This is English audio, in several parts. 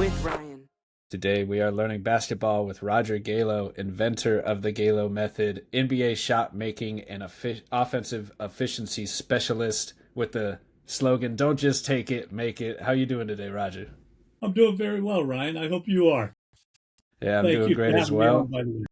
with Ryan. Today we are learning basketball with Roger Galo, inventor of the Galo method, NBA shot making and offensive efficiency specialist with the slogan, "Don't just take it, make it." How you doing today, Roger? I'm doing very well, Ryan. I hope you are. Yeah, I'm Thank doing you great for as having me on, well. by the way.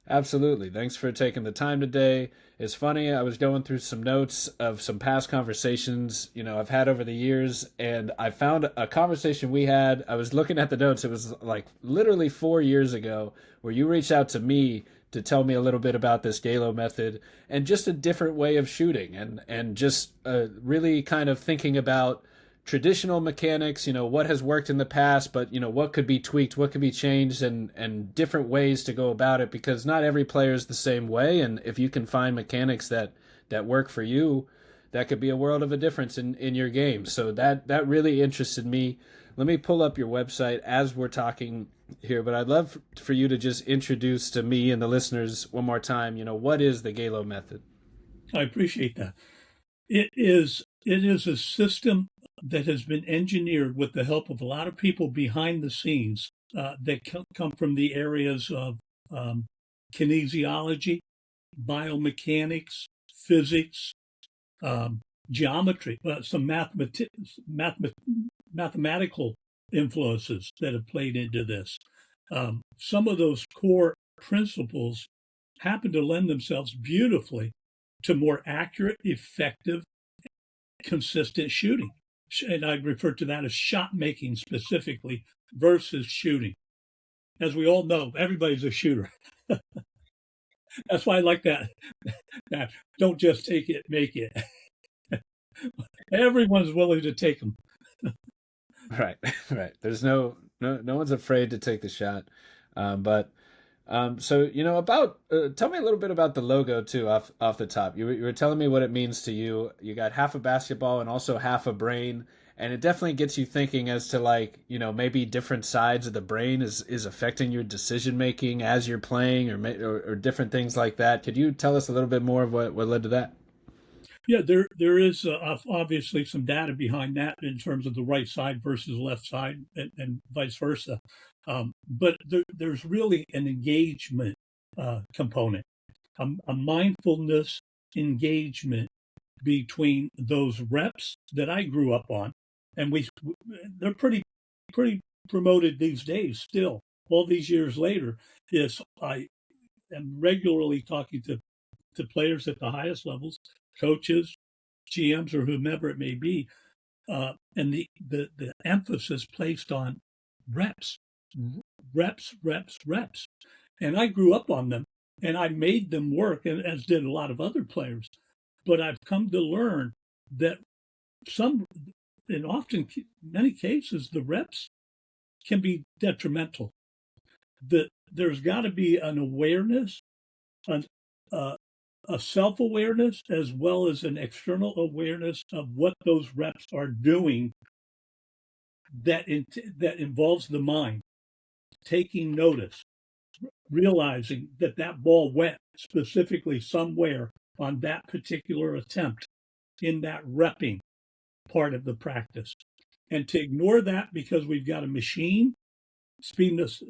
Absolutely. Thanks for taking the time today. It's funny, I was going through some notes of some past conversations, I've had over the years, and I found a conversation we had. I was looking at the notes. It was like literally 4 years ago where you reached out to me to tell me a little bit about this Galo method and just a different way of shooting and just really kind of thinking about traditional mechanics, what has worked in the past, but what could be tweaked, what could be changed, and different ways to go about it, because not every player is the same way. And if you can find mechanics that work for you, that could be a world of a difference in your game. So that really interested me. Let me pull up your website as we're talking here, but I'd love for you to just introduce to me and the listeners one more time, what is the Galo method? I appreciate that. It is a system that has been engineered with the help of a lot of people behind the scenes that come from the areas of kinesiology, biomechanics, physics, geometry, some mathematical influences that have played into this. Some of those core principles happen to lend themselves beautifully to more accurate, effective, consistent shooting. And I refer to that as shot making specifically versus shooting. As we all know, everybody's a shooter. That's why I like that. That don't just take it, make it. Everyone's willing to take them. Right, right. There's no one's afraid to take the shot. But so about tell me a little bit about the logo too, off the top. You were telling me what it means to you. You got half a basketball and also half a brain, and it definitely gets you thinking as to, like, maybe different sides of the brain is affecting your decision making as you're playing, or different things like that. Could you tell us a little bit more of what led to that? Yeah, there is obviously some data behind that in terms of the right side versus left side and vice versa. But there's really an engagement component, a mindfulness engagement between those reps that I grew up on, and they're pretty promoted these days still. All these years later, is I am regularly talking to players at the highest levels, coaches, GMs, or whomever it may be, and the emphasis placed on reps, reps, reps, reps. And I grew up on them, and I made them work, and as did a lot of other players. But I've come to learn that some, and often, many cases, the reps can be detrimental. That there's got to be an awareness, an, a self-awareness, as well as an external awareness of what those reps are doing that involves the mind taking notice, realizing that ball went specifically somewhere on that particular attempt in that repping part of the practice. And to ignore that because we've got a machine speeding us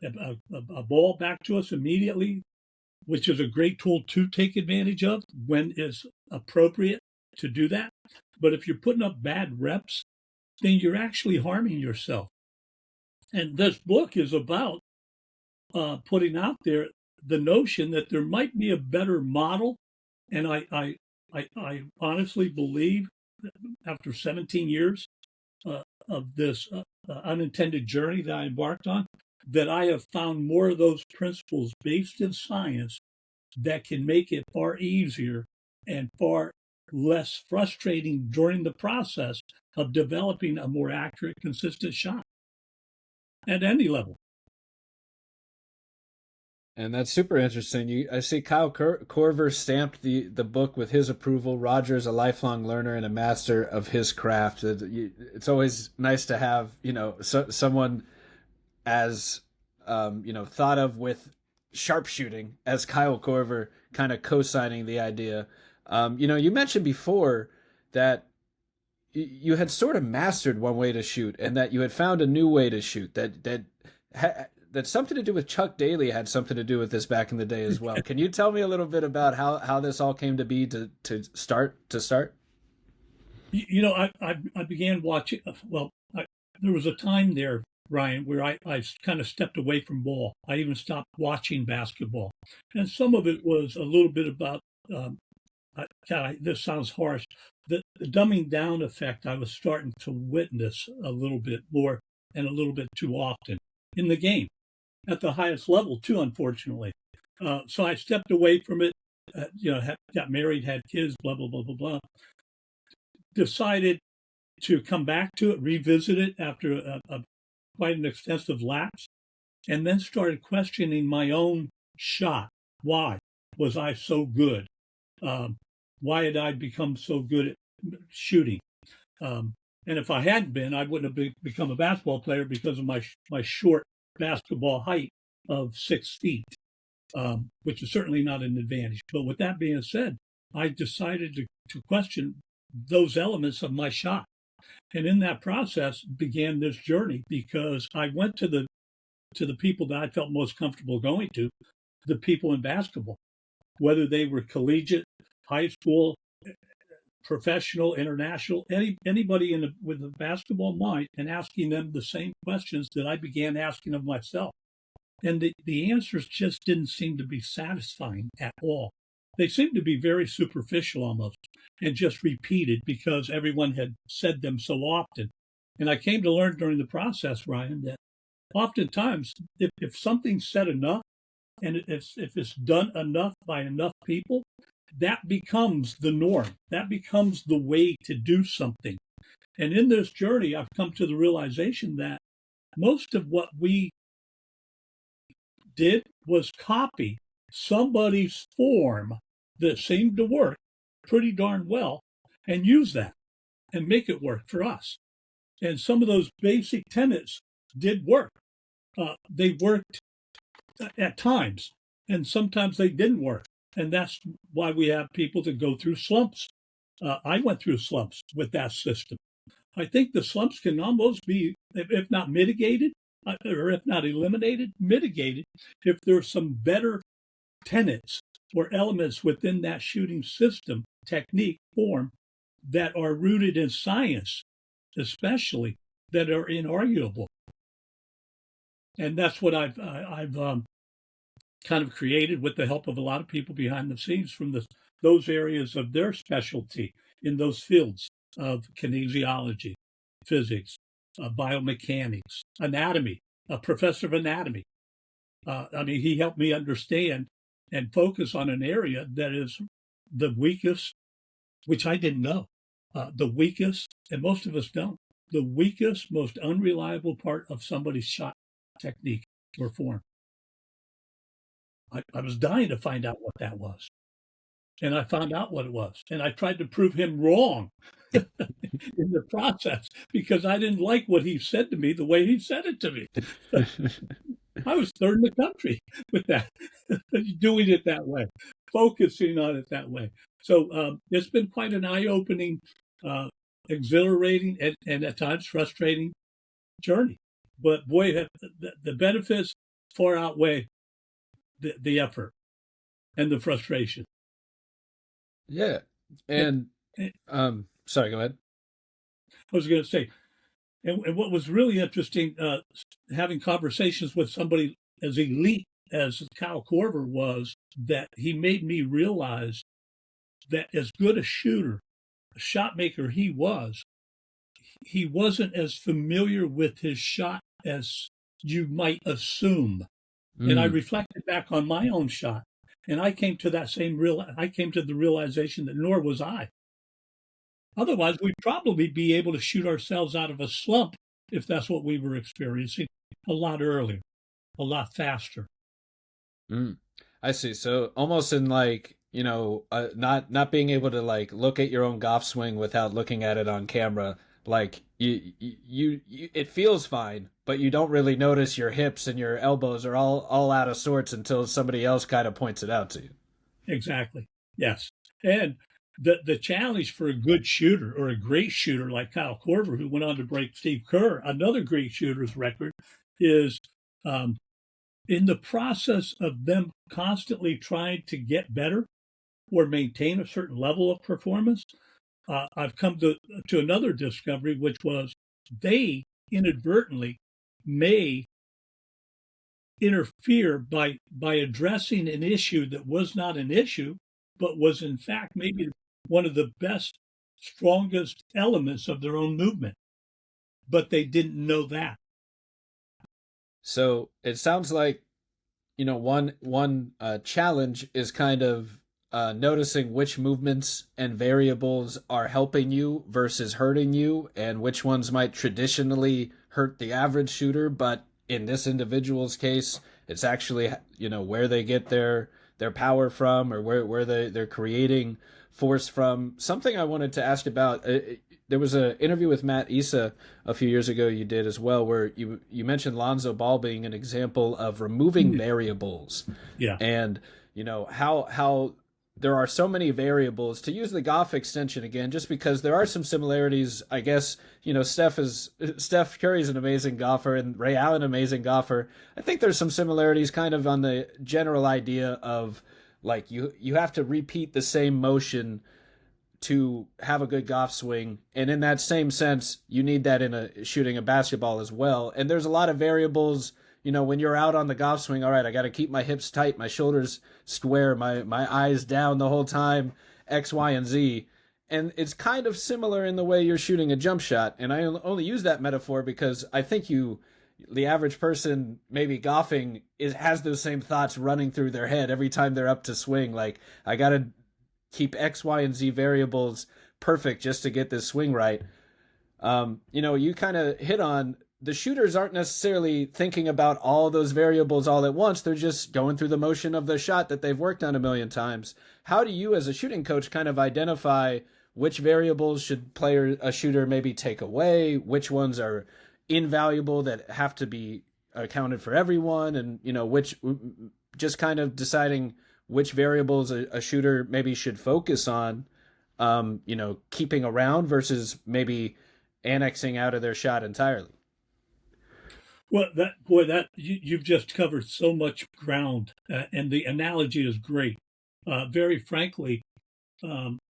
a ball back to us immediately, which is a great tool to take advantage of when it's appropriate to do that. But if you're putting up bad reps, then you're actually harming yourself. And this book is about putting out there the notion that there might be a better model. And I honestly believe that after 17 years of this unintended journey that I embarked on, that I have found more of those principles based in science that can make it far easier and far less frustrating during the process of developing a more accurate, consistent shot at any level. And that's super interesting. I see Kyle Korver stamped the book with his approval. Roger's a lifelong learner and a master of his craft. It's always nice to have someone as thought of with sharpshooting as Kyle Korver, kind of co-signing the idea. You mentioned before that you had sort of mastered one way to shoot, and that you had found a new way to shoot that something to do with Chuck Daly had something to do with this back in the day as well. Can you tell me a little bit about how this all came to be to start? I began watching. There was a time there, Ryan, where I kind of stepped away from ball. I even stopped watching basketball, and some of it was a little bit about. This sounds harsh. The dumbing down effect I was starting to witness a little bit more and a little bit too often in the game at the highest level too, unfortunately. So I stepped away from it. Got married, had kids, blah blah blah blah blah. Decided to come back to it, revisit it after quite an extensive lapse, and then started questioning my own shot. Why was I so good? Why had I become so good at shooting? And if I hadn't been, I wouldn't have become a basketball player because of my short basketball height of 6 feet, which is certainly not an advantage. But with that being said, I decided to question those elements of my shot. And in that process began this journey because I went to the people that I felt most comfortable going to, the people in basketball, whether they were collegiate, high school, professional, international, anybody with a basketball mind, and asking them the same questions that I began asking of myself. And the answers just didn't seem to be satisfying at all. They seemed to be very superficial almost and just repeated because everyone had said them so often. And I came to learn during the process, Ryan, that oftentimes if something's said enough and if it's done enough by enough people, that becomes the norm. That becomes the way to do something. And in this journey, I've come to the realization that most of what we did was copy somebody's form that seemed to work pretty darn well and use that and make it work for us. And some of those basic tenets did work. They worked at times, and sometimes they didn't work. And that's why we have people that go through slumps. I went through slumps with that system. I think the slumps can almost be, if not mitigated, or if not eliminated, mitigated if there's some better tenets or elements within that shooting system, technique, form that are rooted in science, especially that are inarguable. And that's what I've kind of created with the help of a lot of people behind the scenes from those areas of their specialty in those fields of kinesiology, physics, biomechanics, anatomy, a professor of anatomy. He helped me understand and focus on an area that is the weakest, which I didn't know, the weakest, and most of us don't, the weakest, most unreliable part of somebody's shot technique or form. I was dying to find out what that was. And I found out what it was. And I tried to prove him wrong in the process because I didn't like what he said to me the way he said it to me. I was third in the country with that, doing it that way, focusing on it that way. So it's been quite an eye-opening, exhilarating, and at times frustrating journey. But boy, the benefits far outweigh the effort and the frustration. Yeah. And sorry, go ahead. I was going to say, and what was really interesting, having conversations with somebody as elite as Kyle Korver was, that he made me realize that as good a shooter, a shot maker he wasn't as familiar with his shot as you might assume. And I reflected back on my own shot, and I came to the realization that nor was I. Otherwise, we'd probably be able to shoot ourselves out of a slump if that's what we were experiencing a lot earlier, a lot faster. I see. So almost in like, not being able to like look at your own golf swing without looking at it on camera. Like you it feels fine, but you don't really notice your hips and your elbows are all out of sorts until somebody else kind of points it out to you. Exactly. Yes. And The challenge for a good shooter or a great shooter like Kyle Korver, who went on to break Steve Kerr, another great shooter's record, is um, in the process of them constantly trying to get better or maintain a certain level of performance. I've come to another discovery, which was they inadvertently may interfere by addressing an issue that was not an issue, but was in fact maybe one of the best, strongest elements of their own movement. But they didn't know that. So it sounds like, one challenge is kind of noticing which movements and variables are helping you versus hurting you, and which ones might traditionally hurt the average shooter, but in this individual's case, it's actually where they get their power from, or where they're creating force from. Something I wanted to ask about. There was an interview with Matt Issa a few years ago you did as well, where you mentioned Lonzo Ball being an example of removing variables, Yeah. and how there are so many variables. To use the Goff extension again, just because there are some similarities, I guess. Steph Curry's an amazing golfer and Ray Allen an amazing golfer. I think there's some similarities kind of on the general idea of, like, you have to repeat the same motion to have a good golf swing. And in that same sense, you need that in shooting a basketball as well. And there's a lot of variables, when you're out on the golf swing. All right, I got to keep my hips tight, my shoulders square, my eyes down the whole time, X, Y, and Z. And it's kind of similar in the way you're shooting a jump shot. And I only use that metaphor because I think the average person maybe golfing has those same thoughts running through their head every time they're up to swing. Like, I got to keep X, Y, and Z variables perfect just to get this swing right. You kind of hit on, the shooters aren't necessarily thinking about all those variables all at once. They're just going through the motion of the shot that they've worked on a million times. How do you, as a shooting coach, kind of identify which variables should a shooter maybe take away, which ones are invaluable that have to be accounted for everyone, and which, just kind of deciding which variables a shooter maybe should focus on, keeping around versus maybe annexing out of their shot entirely. Well, you've just covered so much ground, and the analogy is great. Very frankly,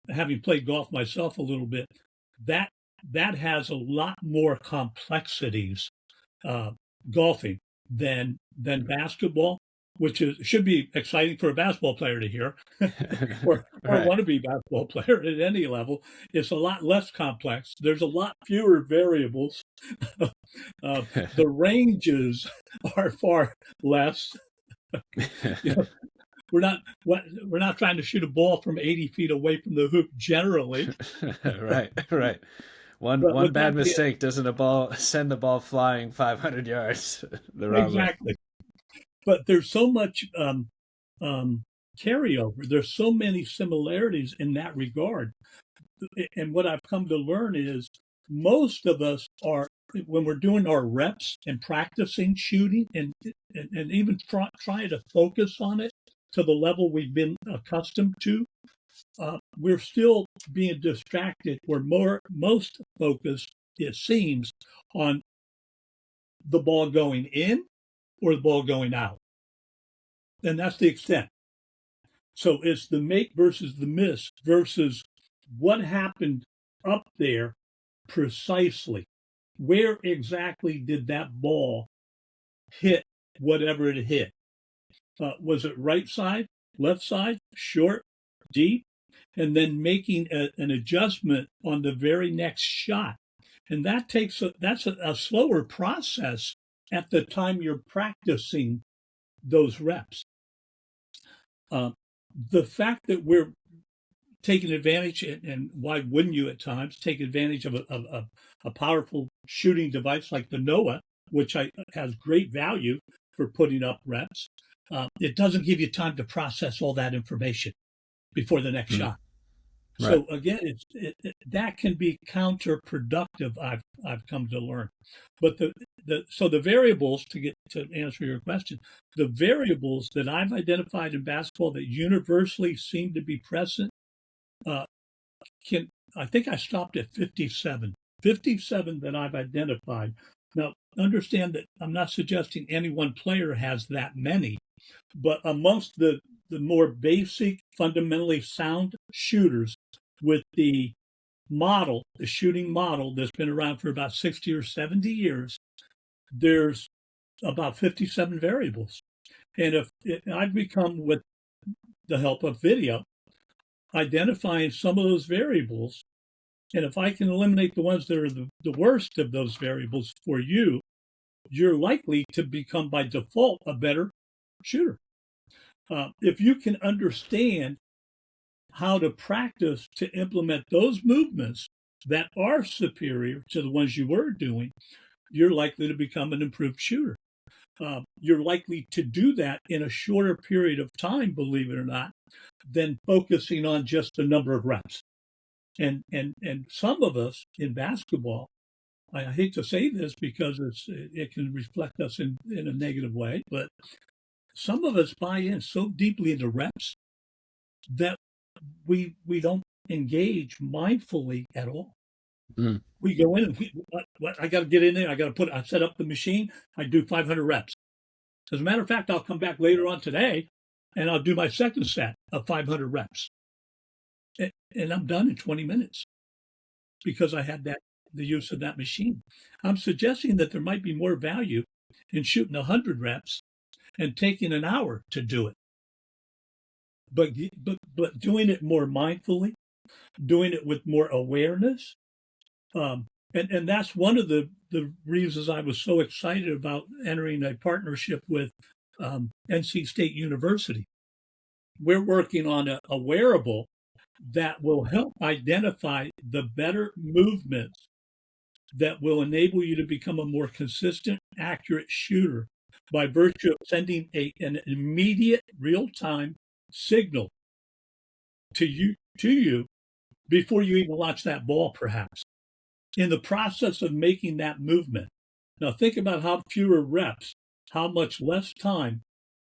having played golf myself a little bit, that that has a lot more complexities, uh, golfing than basketball, which should be exciting for a basketball player to hear, or a Right. wannabe basketball player at any level. It's a lot less complex. There's a lot fewer variables. The ranges are far less. You know, we're not trying to shoot a ball from 80 feet away from the hoop generally. Right, right. One But one with bad that being mistake doesn't send the ball flying 500 yards the wrong way. exactly, but there's so much um, carryover. There's so many similarities in that regard. And what I've come to learn is most of us are, when we're doing our reps and practicing shooting and even trying to focus on it to the level we've been accustomed to, we're still being distracted. We're most focused, it seems, on the ball going in or the ball going out. And that's the extent. So it's the make versus the miss versus what happened up there precisely. Where exactly did that ball hit whatever it hit? Was it right side, left side, short, deep? And then making an adjustment on the very next shot. And that's a slower process at the time you're practicing those reps. Uh, the fact that we're taking advantage, and why wouldn't you at times take advantage of a powerful shooting device like the Noah, which has great value for putting up reps. It doesn't give you time to process all that information before the next Mm, shot. right. So again, that can be counterproductive. I've come to learn, but the variables, to answer your question, the variables that I've identified in basketball that universally seem to be present, I think I stopped at 57. 57 that I've identified. Now, understand that I'm not suggesting any one player has that many, but amongst the more basic, fundamentally sound shooters with the shooting model that's been around for about 60 or 70 years, there's about 57 variables. And if I've become, with the help of video, identifying some of those variables, and if I can eliminate the ones that are the worst of those variables for you, you're likely to become by default a better shooter. If you can understand how to practice to implement those movements that are superior to the ones you were doing, you're likely to become an improved shooter. You're likely to do that in a shorter period of time, believe it or not, than focusing on just the number of reps. And some of us in basketball, I hate to say this because it can reflect us in a negative way, but some of us buy in so deeply into reps that we don't engage mindfully at all. Mm. We go in and I got to get in there. I set up the machine. I do 500 reps. As a matter of fact, I'll come back later on today and I'll do my second set of 500 reps. And I'm done in 20 minutes because I had the use of that machine. I'm suggesting that there might be more value in shooting 100 reps and taking an hour to do it. But doing it more mindfully, doing it with more awareness. And that's one of the reasons I was so excited about entering a partnership with NC State University. We're working on a wearable that will help identify the better movements that will enable you to become a more consistent, accurate shooter by virtue of sending an immediate, real-time signal to you before you even launch that ball, perhaps. In the process of making that movement. Now, think about how fewer reps, how much less time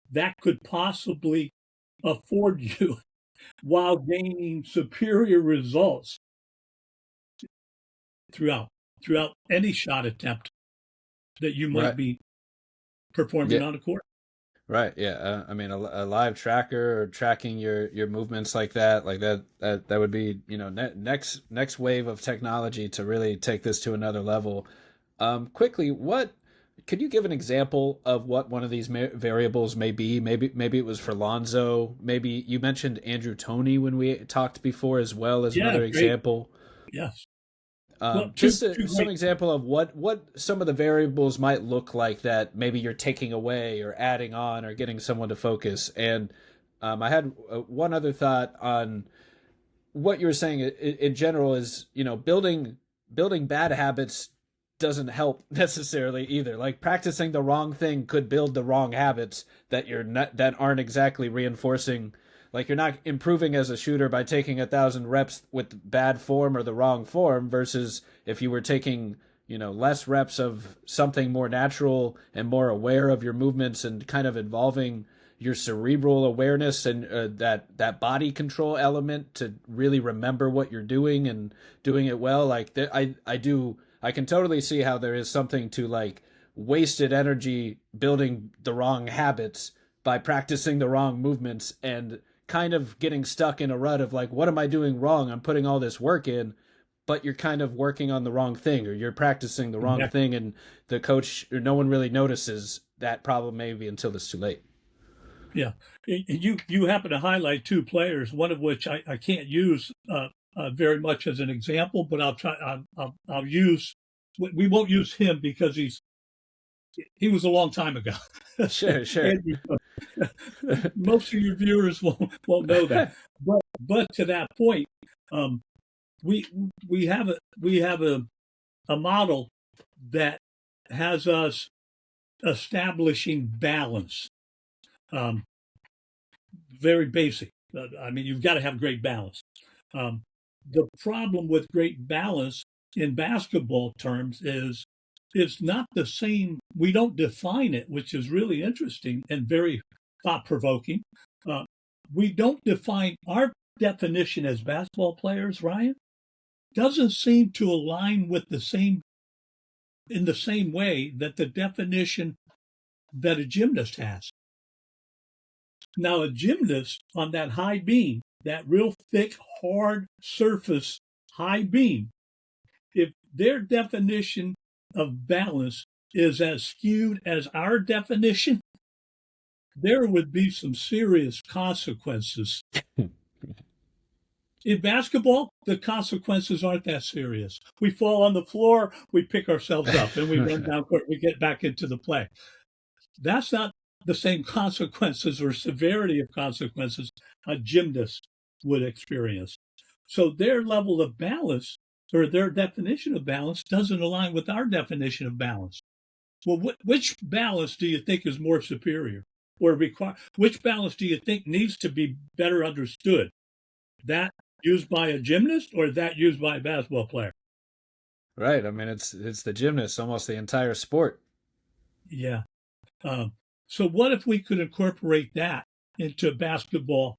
that could possibly afford you while gaining superior results throughout any shot attempt that you might Right. be performing on a court. Right. Yeah. I mean, a live tracker or tracking your movements like that would be, next wave of technology to really take this to another level. Quickly, could you give an example of what one of these variables may be? Maybe it was for Lonzo. Maybe you mentioned Andrew Toney when we talked before as well as another Great. example. Yes. Some example of what some of the variables might look like that maybe you're taking away or adding on or getting someone to focus. And I had one other thought on what you were saying in general is, building bad habits doesn't help necessarily either. Like practicing the wrong thing could build the wrong habits that aren't exactly reinforcing. Like you're not improving as a shooter by taking 1,000 reps with bad form or the wrong form versus if you were taking, less reps of something more natural and more aware of your movements and kind of involving your cerebral awareness and that body control element to really remember what you're doing and doing it well. Like I can totally see how there is something to like wasted energy building the wrong habits by practicing the wrong movements and kind of getting stuck in a rut of like, what am I doing wrong? I'm putting all this work in, but you're kind of working on the wrong thing or you're practicing the wrong thing. And the coach or no one really notices that problem maybe until it's too late. Yeah. You happen to highlight two players, one of which I can't use very much as an example, but I'll use, we won't use him because he was a long time ago. Sure. Most of your viewers won't know that. But to that point, we have a model that has us establishing balance. Very basic. I mean, you've got to have great balance. The problem with great balance in basketball terms is it's not the same. We don't define it, which is really interesting and very thought provoking. We don't define our definition as basketball players, Ryan, doesn't seem to align with in the same way that the definition that a gymnast has. Now, a gymnast on that high beam, that real thick, hard surface high beam, if their definition of balance is as skewed as our definition, there would be some serious consequences. In basketball, the consequences aren't that serious. We fall on the floor, we pick ourselves up, and we run down court, we get back into the play. That's not the same consequences or severity of consequences a gymnast would experience. So their level of balance or their definition of balance doesn't align with our definition of balance. Well, which balance do you think is more superior or which balance do you think needs to be better understood? That used by a gymnast or that used by a basketball player? Right. I mean, it's the gymnast, almost the entire sport. Yeah. So what if we could incorporate that into basketball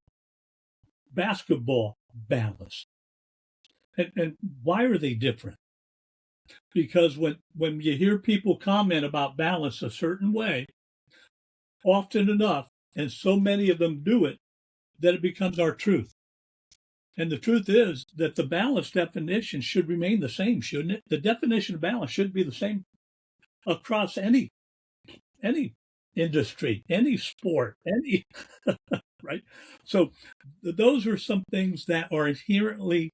balance? And why are they different? Because when you hear people comment about balance a certain way, often enough, and so many of them do it, that it becomes our truth. And the truth is that the balance definition should remain the same, shouldn't it? The definition of balance should be the same across any industry, any sport, any right. So those are some things that are inherently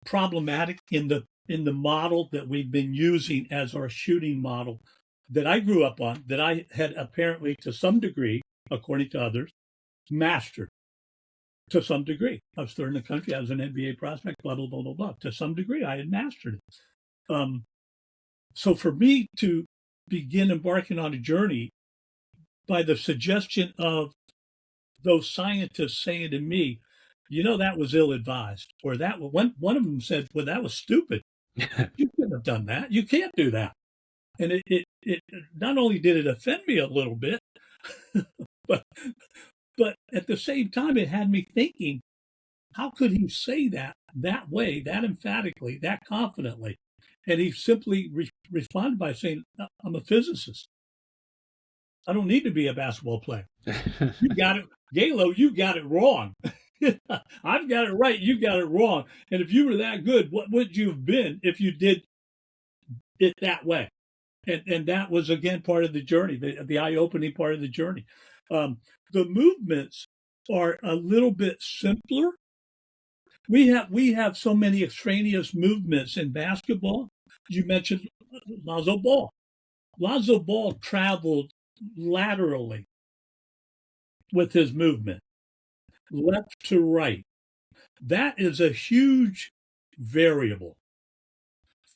problematic in the model that we've been using as our shooting model that I grew up on, that I had apparently to some degree, according to others, mastered to some degree. I was third in the country. I was an NBA prospect, blah, blah, blah, blah, blah. To some degree, I had mastered it. So for me to begin embarking on a journey by the suggestion of those scientists saying to me, that was ill-advised, or that one of them said, well, that was stupid. You couldn't have done that. You can't do that. And it not only did it offend me a little bit, but at the same time, it had me thinking, how could he say that way, that emphatically, that confidently? And he simply responded by saying, I'm a physicist. I don't need to be a basketball player. You got it. Galo, you got it wrong. I've got it right. You got it wrong. And if you were that good, what would you have been if you did it that way? And that was, again, part of the journey, the eye-opening part of the journey. The movements are a little bit simpler. We have so many extraneous movements in basketball. You mentioned Lonzo Ball. Lonzo Ball traveled laterally with his movement, left to right. That is a huge variable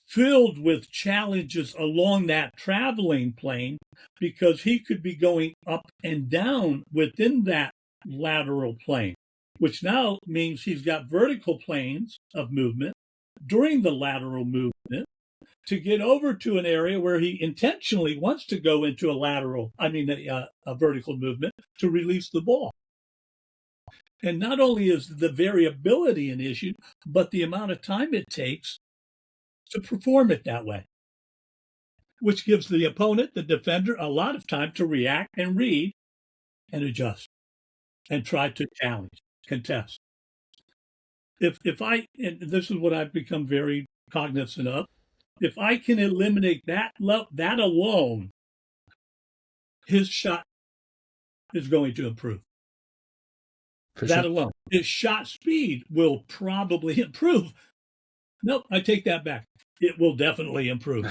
filled with challenges along that traveling plane, because he could be going up and down within that lateral plane, which now means he's got vertical planes of movement during the lateral movement to get over to an area where he intentionally wants to go into a vertical movement to release the ball. And not only is the variability an issue, but the amount of time it takes to perform it that way, which gives the opponent, the defender, a lot of time to react and read and adjust and try to challenge, contest. If I, and this is what I've become very cognizant of, if I can eliminate that alone, his shot is going to improve. That alone. His shot speed will probably improve. Nope, I take that back. It will definitely improve.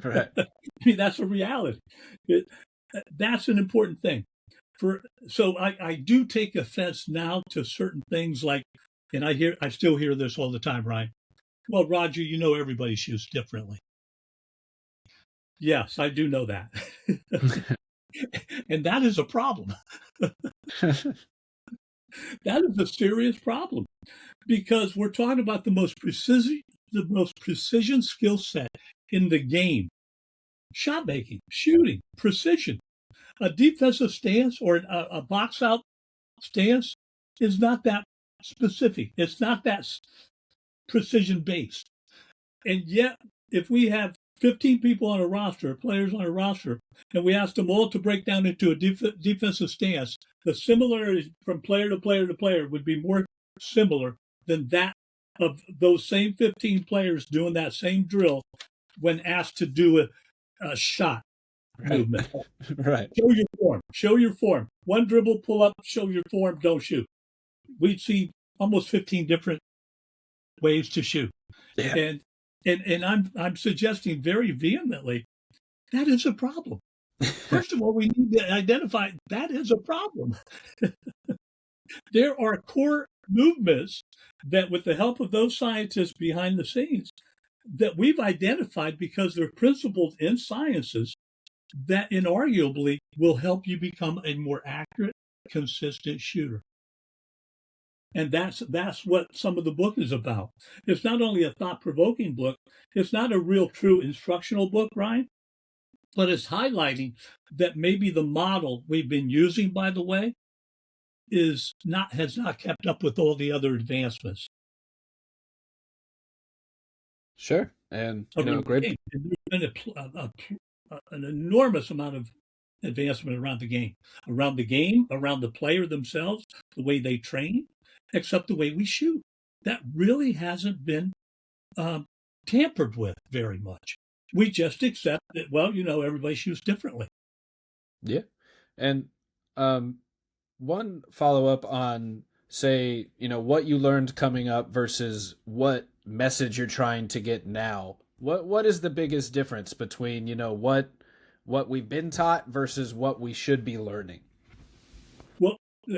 Right. I mean, that's a reality. That's an important thing. So I do take offense now to certain things like, and I still hear this all the time, Ryan. Well, Roger, everybody shoots differently. Yes, I do know that. And that is a problem. That is a serious problem, because we're talking about the most precision skill set in the game. Shot making, shooting, precision. A defensive stance or a box out stance is not that specific. It's not that precision based. And yet, if we have 15 people on a roster, players on a roster, and we ask them all to break down into a defensive stance, the similarities from player to player to player would be more similar than that of those same 15 players doing that same drill when asked to do a shot movement. Right. Show your form. Show your form. One dribble, pull up, show your form, don't shoot. We'd see almost 15 different ways to shoot. Yeah. And I'm suggesting very vehemently that is a problem. First of all, we need to identify that is a problem. There are core movements that, with the help of those scientists behind the scenes, that we've identified because they're principled in sciences that inarguably will help you become a more accurate, consistent shooter. And that's what some of the book is about. It's not only a thought-provoking book, it's not a real true instructional book, Ryan, but it's highlighting that maybe the model we've been using, by the way, has not kept up with all the other advancements. Sure. And great. There's been an enormous amount of advancement around the game, around the player themselves, the way they train, except the way we shoot. That really hasn't been tampered with very much. We just accept that, well, everybody shoots differently. Yeah. And one follow-up on, say, what you learned coming up versus what message you're trying to get now. What is the biggest difference between, what we've been taught versus what we should be learning? Well,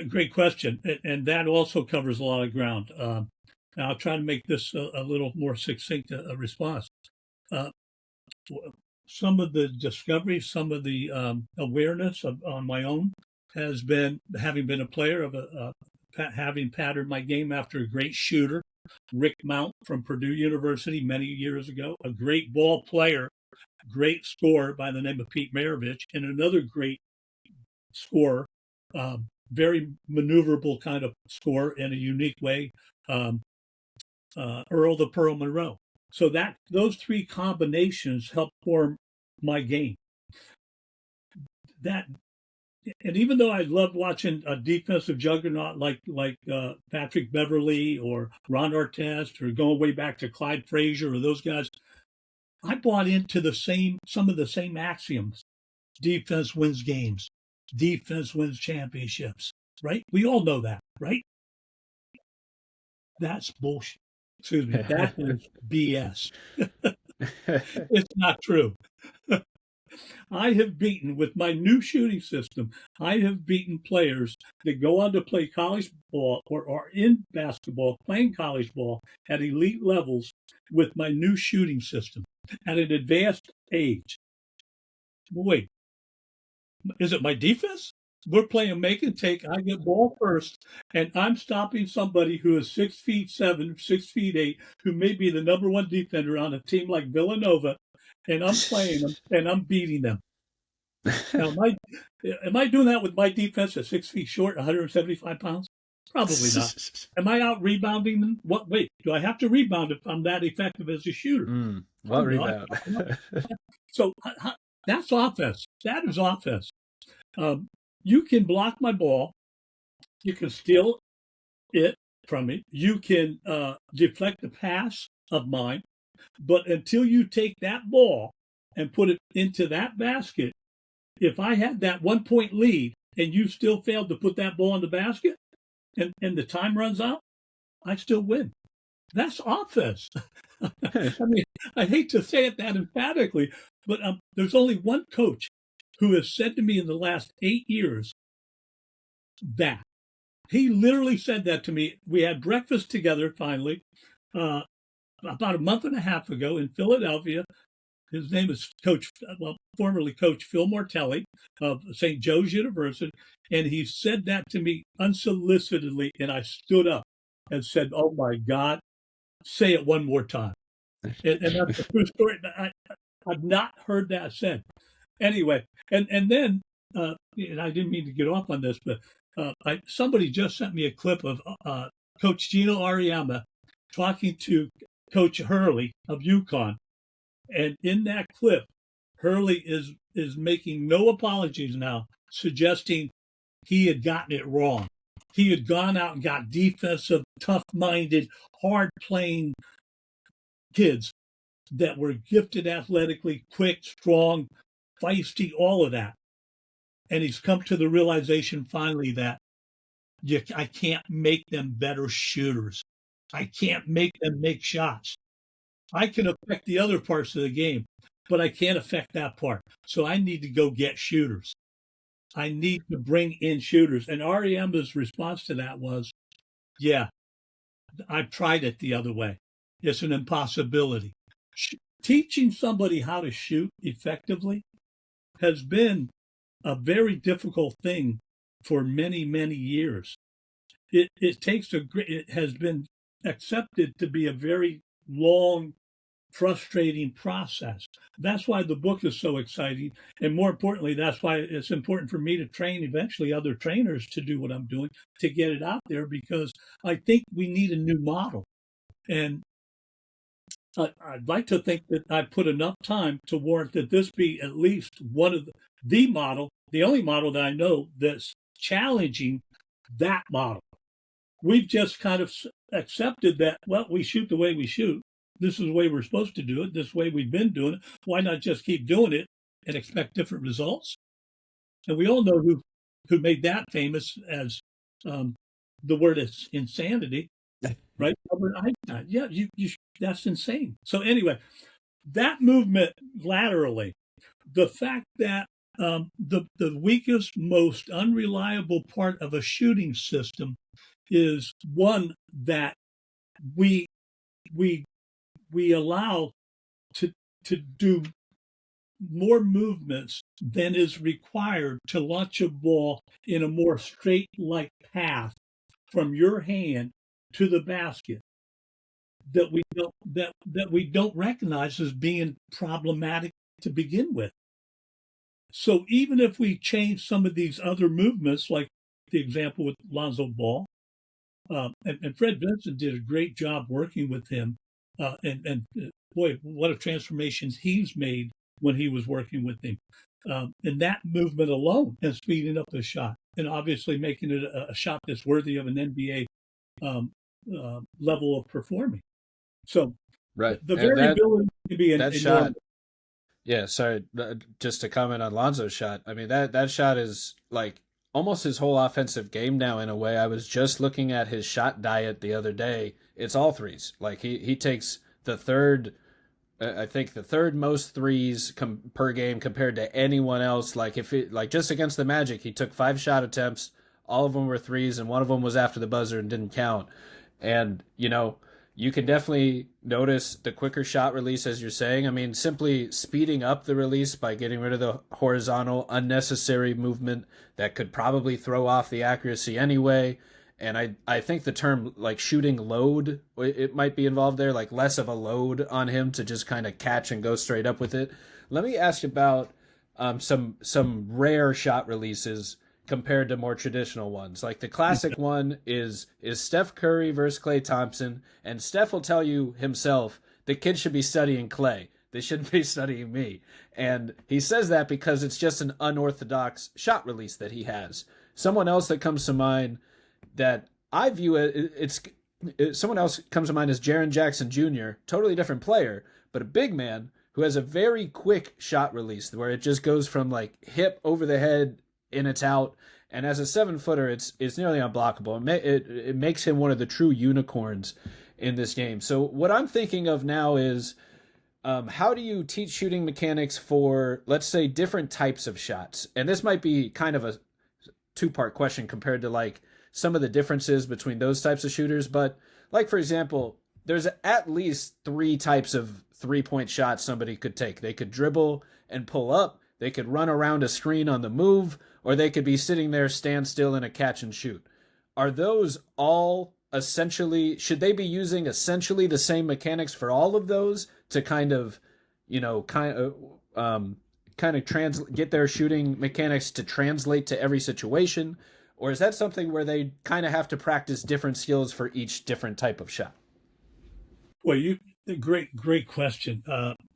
great question. And that also covers a lot of ground. I'll try to make this a little more succinct a response. Some of the discovery, some of the awareness on my own has been having been a player of having patterned my game after a great shooter, Rick Mount from Purdue University many years ago, a great ball player, great scorer by the name of Pete Maravich, and another great scorer, very maneuverable kind of scorer in a unique way, Earl the Pearl Monroe. So those three combinations help form my game. And even though I love watching a defensive juggernaut like Patrick Beverley or Ron Artest, or going way back to Clyde Frazier or those guys, I bought into some of the same axioms. Defense wins games. Defense wins championships. Right? We all know that, right? That's bullshit. Excuse me. That is BS. It's not true. I have beaten, with my new shooting system, I have beaten players that go on to play college ball or are in basketball, playing college ball at elite levels with my new shooting system at an advanced age. Wait, is it my defense? We're playing make and take. I get ball first, and I'm stopping somebody who is 6'7", 6'8", who may be the number one defender on a team like Villanova, and I'm playing them and I'm beating them. Now, am I doing that with my defense at 6 feet short, 175 pounds? Probably not. Am I out rebounding them? Wait, do I have to rebound if I'm that effective as a shooter? What rebound? So that's offense. That is offense. You can block my ball. You can steal it from me. You can deflect the pass of mine. But until you take that ball and put it into that basket, if I had that 1 point lead and you still failed to put that ball in the basket and the time runs out, I still win. That's offense. I mean, I hate to say it that emphatically, but there's only one coach who has said to me in the last 8 years that. He literally said that to me. We had breakfast together finally about a month and a half ago in Philadelphia. His name is formerly Coach Phil Mortelli of St. Joe's University. And he said that to me unsolicitedly. And I stood up and said, "Oh my God, say it one more time." And that's a true story. I've not heard that said. Anyway, and then, and I didn't mean to get off on this, but somebody just sent me a clip of Coach Gino Ariema talking to Coach Hurley of UConn. And in that clip, Hurley is making no apologies now, suggesting he had gotten it wrong. He had gone out and got defensive, tough-minded, hard-playing kids that were gifted athletically, quick, strong, feisty, all of that. And he's come to the realization finally that I can't make them better shooters. I can't make them make shots. I can affect the other parts of the game, but I can't affect that part. So I need to go get shooters. I need to bring in shooters. And Ariema's response to that was, yeah, I've tried it the other way. It's an impossibility. Teaching somebody how to shoot effectively has been a very difficult thing for many, many years. It has been accepted to be a very long, frustrating process. That's why the book is so exciting. And more importantly, that's why it's important for me to train eventually other trainers to do what I'm doing, to get it out there, because I think we need a new model. And I'd like to think that I put enough time to warrant that this be at least one of the model, the only model that I know that's challenging that model. We've just kind of accepted that, well, we shoot the way we shoot. This is the way we're supposed to do it. This way we've been doing it. Why not just keep doing it and expect different results? And we all know who made that famous as the word is insanity, right? Albert Einstein. Yeah, that's insane. So anyway, that movement laterally, the fact that the weakest, most unreliable part of a shooting system is one that we allow to do more movements than is required to launch a ball in a more straight-like path from your hand to the basket, that we don't recognize as being problematic to begin with. So even if we change some of these other movements, like the example with Lonzo Ball, and Fred Vinson did a great job working with him, and boy, what a transformation he's made when he was working with him. And that movement alone and speeding up the shot, and obviously making it a shot that's worthy of an NBA level of performing. So Right. the variability can be that shot. Yeah, sorry, just to comment on Lonzo's shot. I mean, that shot is like almost his whole offensive game now in a way. I was just looking at his shot diet the other day. It's all threes. Like he takes the third, I think the third most threes per game compared to anyone else. Like just against the Magic, he took 5 shot attempts. All of them were threes, and one of them was after the buzzer and didn't count. And you can definitely notice the quicker shot release, as you're saying. I mean, simply speeding up the release by getting rid of the horizontal, unnecessary movement that could probably throw off the accuracy anyway. And I think the term like shooting load, it might be involved there, like less of a load on him to just kind of catch and go straight up with it. Let me ask you about some rare shot releases compared to more traditional ones. Like the classic one is Steph Curry versus Klay Thompson, and Steph will tell you himself, the kid should be studying Klay. They shouldn't be studying me. And he says that because it's just an unorthodox shot release that he has. Someone else that comes to mind that I view someone else comes to mind as Jaren Jackson Jr., totally different player, but a big man who has a very quick shot release where it just goes from like hip over the head and it's out. And as a 7-footer, it's nearly unblockable. It makes him one of the true unicorns in this game. So what I'm thinking of now is how do you teach shooting mechanics for, let's say, different types of shots? And this might be kind of a 2-part question compared to like some of the differences between those types of shooters. But like, for example, there's at least 3 types of 3-point shots somebody could take. They could dribble and pull up. They could run around a screen on the move, or they could be sitting there, stand still in a catch and shoot. Are those all essentially, should they be using essentially the same mechanics for all of those to kind of get their shooting mechanics to translate to every situation? or is that something where they kind of have to practice different skills for each different type of shot? Well, great question.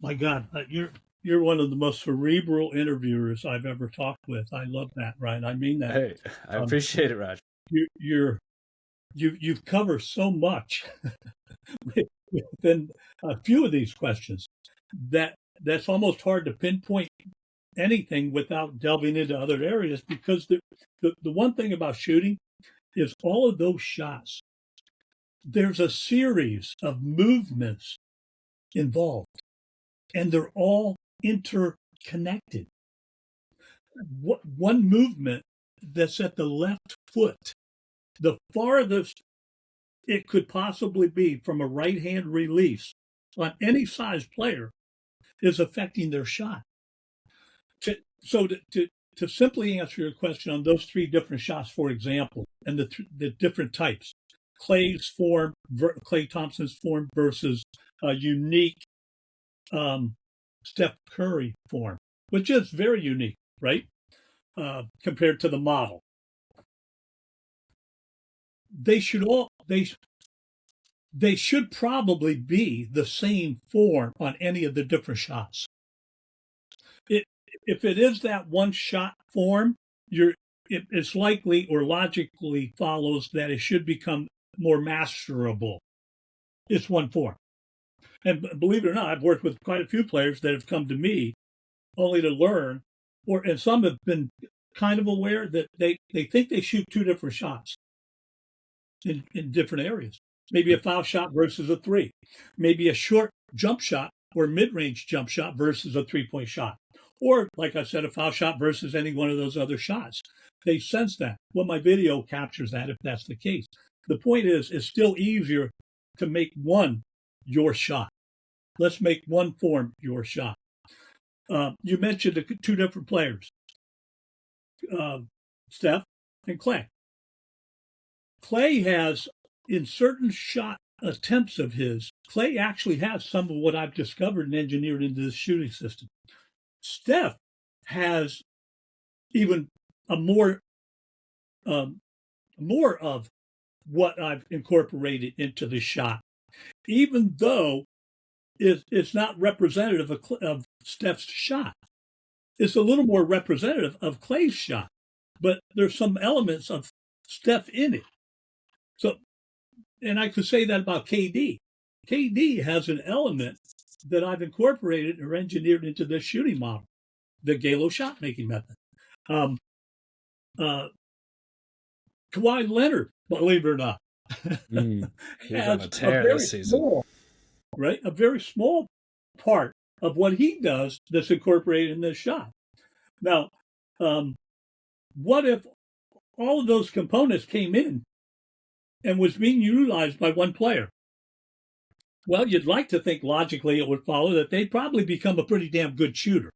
My God, you're one of the most cerebral interviewers I've ever talked with. I love that, right? I mean that. Hey, I Um, appreciate it, Raj. you're you've covered so much within a few of these questions that's almost hard to pinpoint anything without delving into other areas, because the one thing about shooting is all of those shots, there's a series of movements involved, and they're all interconnected. One movement that's at the left foot, the farthest it could possibly be from a right hand release on any size player, is affecting their shot. So to simply answer your question on those three different shots, for example, and the different types, Klay Thompson's form versus a unique Steph Curry form, which is very unique, right? Compared to the model, they should all they should probably be the same form on any of the different shots. If it is that one shot form, it's likely or logically follows that it should become more masterable. It's one form. And believe it or not, I've worked with quite a few players that have come to me only to learn, and some have been kind of aware that they think they shoot two different shots in different areas. Maybe a foul shot versus a three. Maybe a short jump shot or mid-range jump shot versus a three-point shot. Or, like I said, a foul shot versus any one of those other shots. They sense that. Well, my video captures that if that's the case. The point is, it's still easier to make one your shot. Let's make one form your shot. You mentioned the two different players, Steph and Klay. Klay has, in certain shot attempts of his, Klay actually has some of what I've discovered and engineered into this shooting system. Steph has even a more of what I've incorporated into the shot, even though it's not representative of Steph's shot. It's a little more representative of Klay's shot, but there's some elements of Steph in it. So, and I could say that about KD. KD has an element that I've incorporated or engineered into this shooting model, the Galo shot making method. Kawhi Leonard, believe it or not, He's on a tear this season. A very small part of what he does that's incorporated in this shot. Now, what if all of those components came in and was being utilized by one player? Well, you'd like to think logically it would follow that they'd probably become a pretty damn good shooter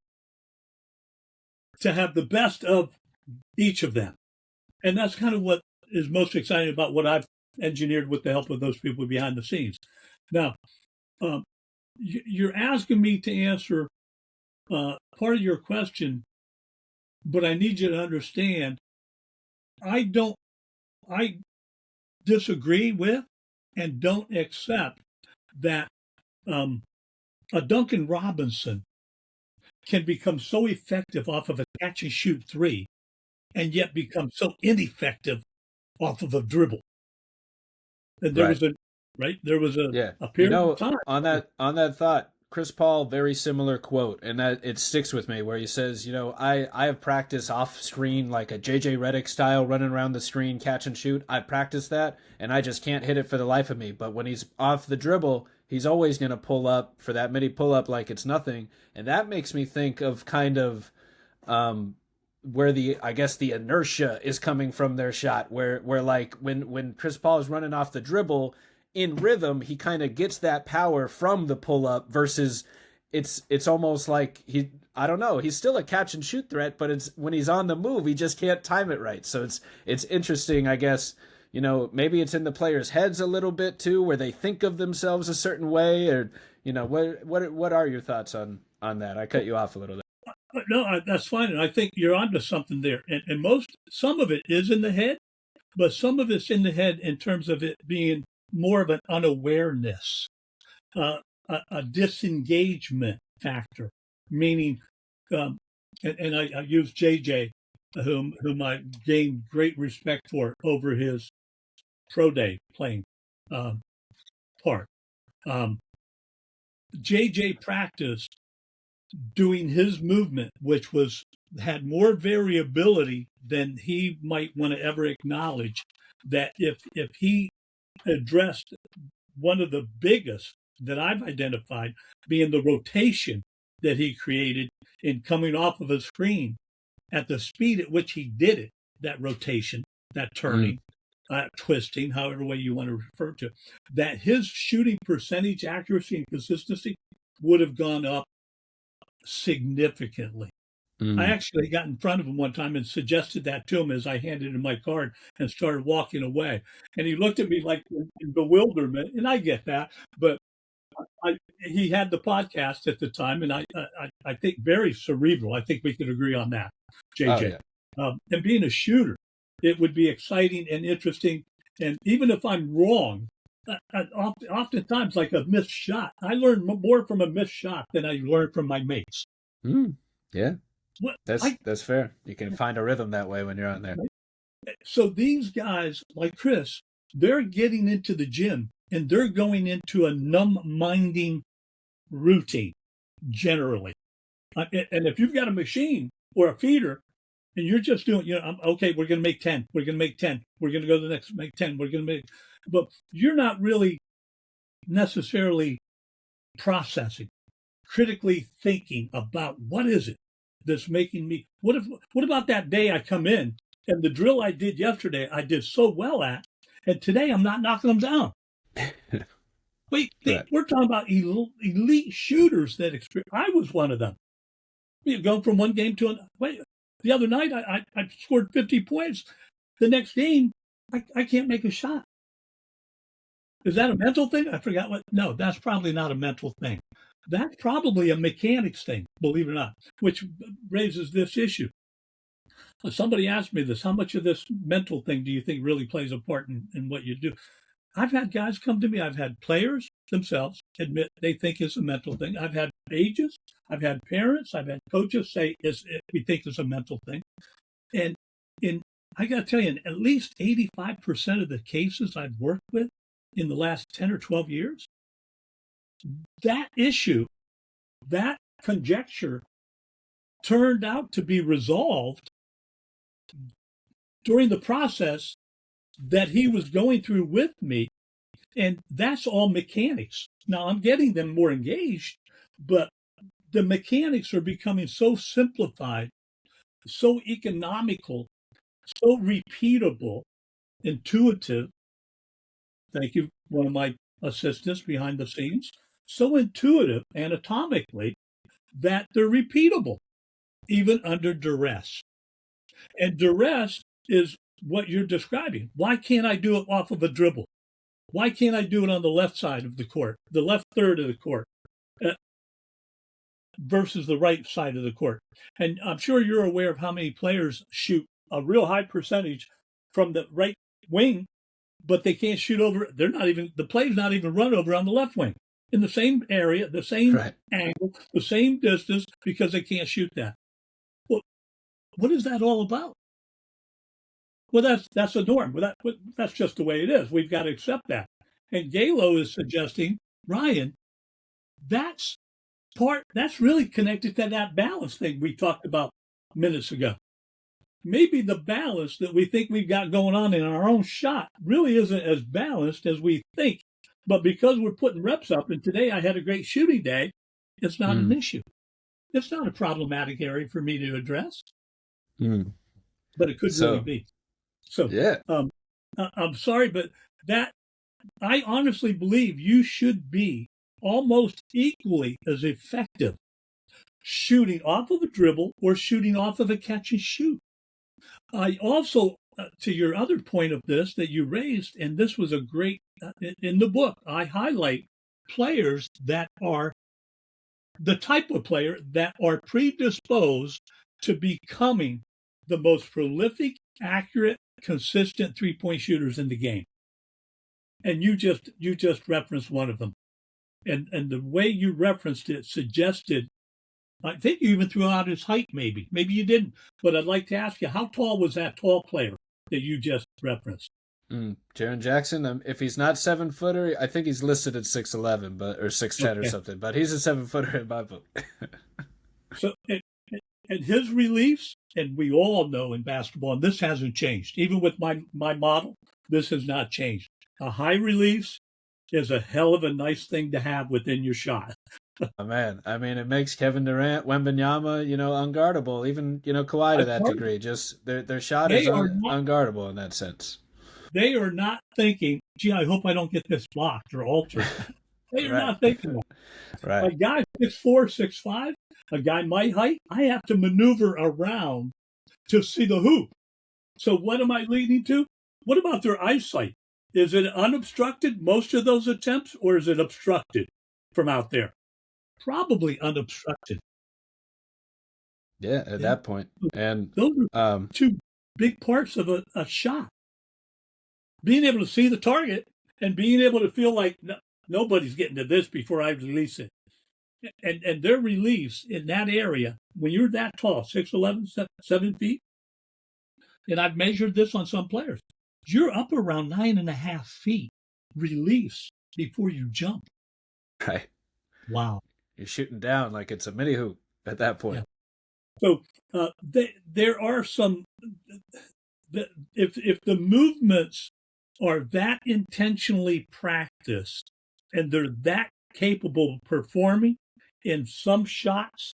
to have the best of each of them. And that's kind of what is most exciting about what I've engineered with the help of those people behind the scenes. Now, you're asking me to answer part of your question, but I need you to understand, I disagree with and don't accept that a Duncan Robinson can become so effective off of a catch and shoot three and yet become so ineffective off of a dribble. And there was a period of time. On that thought, Chris Paul, very similar quote, and that it sticks with me, where he says, I have practiced off screen, like a JJ Redick style, running around the screen, catch and shoot. I practiced that, and I just can't hit it for the life of me. But when he's off the dribble, he's always going to pull up for that mini pull up like it's nothing. And that makes me think of kind of where the inertia is coming from their shot, where like when Chris Paul is running off the dribble in rhythm, he kind of gets that power from the pull up versus it's almost like he's still a catch and shoot threat, but it's when he's on the move, he just can't time it right. So it's interesting, I guess. Maybe it's in the players' heads a little bit too, where they think of themselves a certain way, or what are your thoughts on that? I cut you off a little bit. No, that's fine. And I think you're onto something there. And some of it is in the head, but some of it's in the head in terms of it being more of an unawareness, a disengagement factor, meaning, um, and I use JJ, whom I gained great respect for over his pro day playing um, part. Um, JJ practiced doing his movement, which had more variability than he might want to ever acknowledge. That if he addressed one of the biggest that I've identified being the rotation that he created in coming off of a screen at the speed at which he did it, that rotation, that turning, twisting, however way you want to refer to it, that his shooting percentage, accuracy, and consistency would have gone up significantly. I actually got in front of him one time and suggested that to him as I handed him my card and started walking away. And he looked at me like in bewilderment, and I get that. But he had the podcast at the time, and I think very cerebral. I think we could agree on that, JJ. Oh, yeah. And being a shooter, it would be exciting and interesting. And even if I'm wrong, oftentimes like a missed shot, I learn more from a missed shot than I learn from my mates. Yeah. What, That's fair. You can find a rhythm that way when you're out there. So these guys like Chris, they're getting into the gym and they're going into a numb-minding routine generally. And if you've got a machine or a feeder and you're just doing, okay, we're going to make 10. We're going to make 10. We're going to go to the next, make 10. We're going to make, but you're not really necessarily processing, critically thinking about what is it that's making me, what about that day I come in and the drill I did yesterday, I did so well at, and today I'm not knocking them down. Wait, Right. we're talking about elite shooters that experience. I was one of them. You go from one game to another. Wait, the other night I scored 50 points. The next game, I can't make a shot. Is that a mental thing? I forgot what. No, that's probably not a mental thing. That's probably a mechanics thing, believe it or not, which raises this issue. Somebody asked me this, how much of this mental thing do you think really plays a part in what you do? I've had guys come to me, I've had players themselves admit they think it's a mental thing. I've had agents, I've had parents, I've had coaches say we think it's a mental thing. And I got to tell you, in at least 85% of the cases I've worked with in the last 10 or 12 years, that issue, that conjecture turned out to be resolved during the process that he was going through with me. And that's all mechanics. Now I'm getting them more engaged, but the mechanics are becoming so simplified, so economical, so repeatable, intuitive. Thank you, one of my assistants behind the scenes. So intuitive anatomically that they're repeatable, even under duress. And duress is what you're describing. Why can't I do it off of a dribble? Why can't I do it on the left side of the court, the left third of the court, versus the right side of the court? And I'm sure you're aware of how many players shoot a real high percentage from the right wing, but they can't shoot over. The play's not even run over on the left wing in the same area, the same angle, the same distance, because they can't shoot that. Well, what is that all about? Well, that's a norm. That's just the way it is. We've got to accept that. And Galo is suggesting, Ryan, that's really connected to that balance thing we talked about minutes ago. Maybe the balance that we think we've got going on in our own shot really isn't as balanced as we think. But because we're putting reps up, and today I had a great shooting day, it's not an issue. It's not a problematic area for me to address. But it could really be. So, yeah. I'm sorry, but I honestly believe you should be almost equally as effective shooting off of a dribble or shooting off of a catch and shoot. I also, to your other point of this that you raised, and this was a great, in the book, I highlight players that are the type of player that are predisposed to becoming the most prolific, accurate, consistent 3-point shooters in the game. And you just referenced one of them. And the way you referenced it suggested, I think you even threw out his height, maybe. Maybe you didn't. But I'd like to ask you, how tall was that tall player that you just referenced? Jaren Jackson, if he's not 7-footer, I think he's listed at 6'11", or 6'10" or something. But he's a 7-footer in my book. So, and his release, and we all know in basketball, and this hasn't changed. Even with my model, this has not changed. A high release is a hell of a nice thing to have within your shot. Oh, man, I mean, it makes Kevin Durant, Wembanyama, unguardable. Even Kawhi to that degree. Just their shot is unguardable in that sense. They are not thinking, gee, I hope I don't get this blocked or altered. They are not thinking that. Right. A guy 6'4", 6'5", a guy my height, I have to maneuver around to see the hoop. So what am I leading to? What about their eyesight? Is it unobstructed, most of those attempts, or is it obstructed from out there? Probably unobstructed. Yeah, at that point. And those are two big parts of a shot. Being able to see the target and being able to feel like nobody's getting to this before I release it. And their release in that area, when you're that tall, 6'11", 7 feet, and I've measured this on some players, you're up around 9.5 feet release before you jump. Right. Wow. You're shooting down like it's a mini hoop at that point. Yeah. So there are some, if the movements are that intentionally practiced and they're that capable of performing in some shots,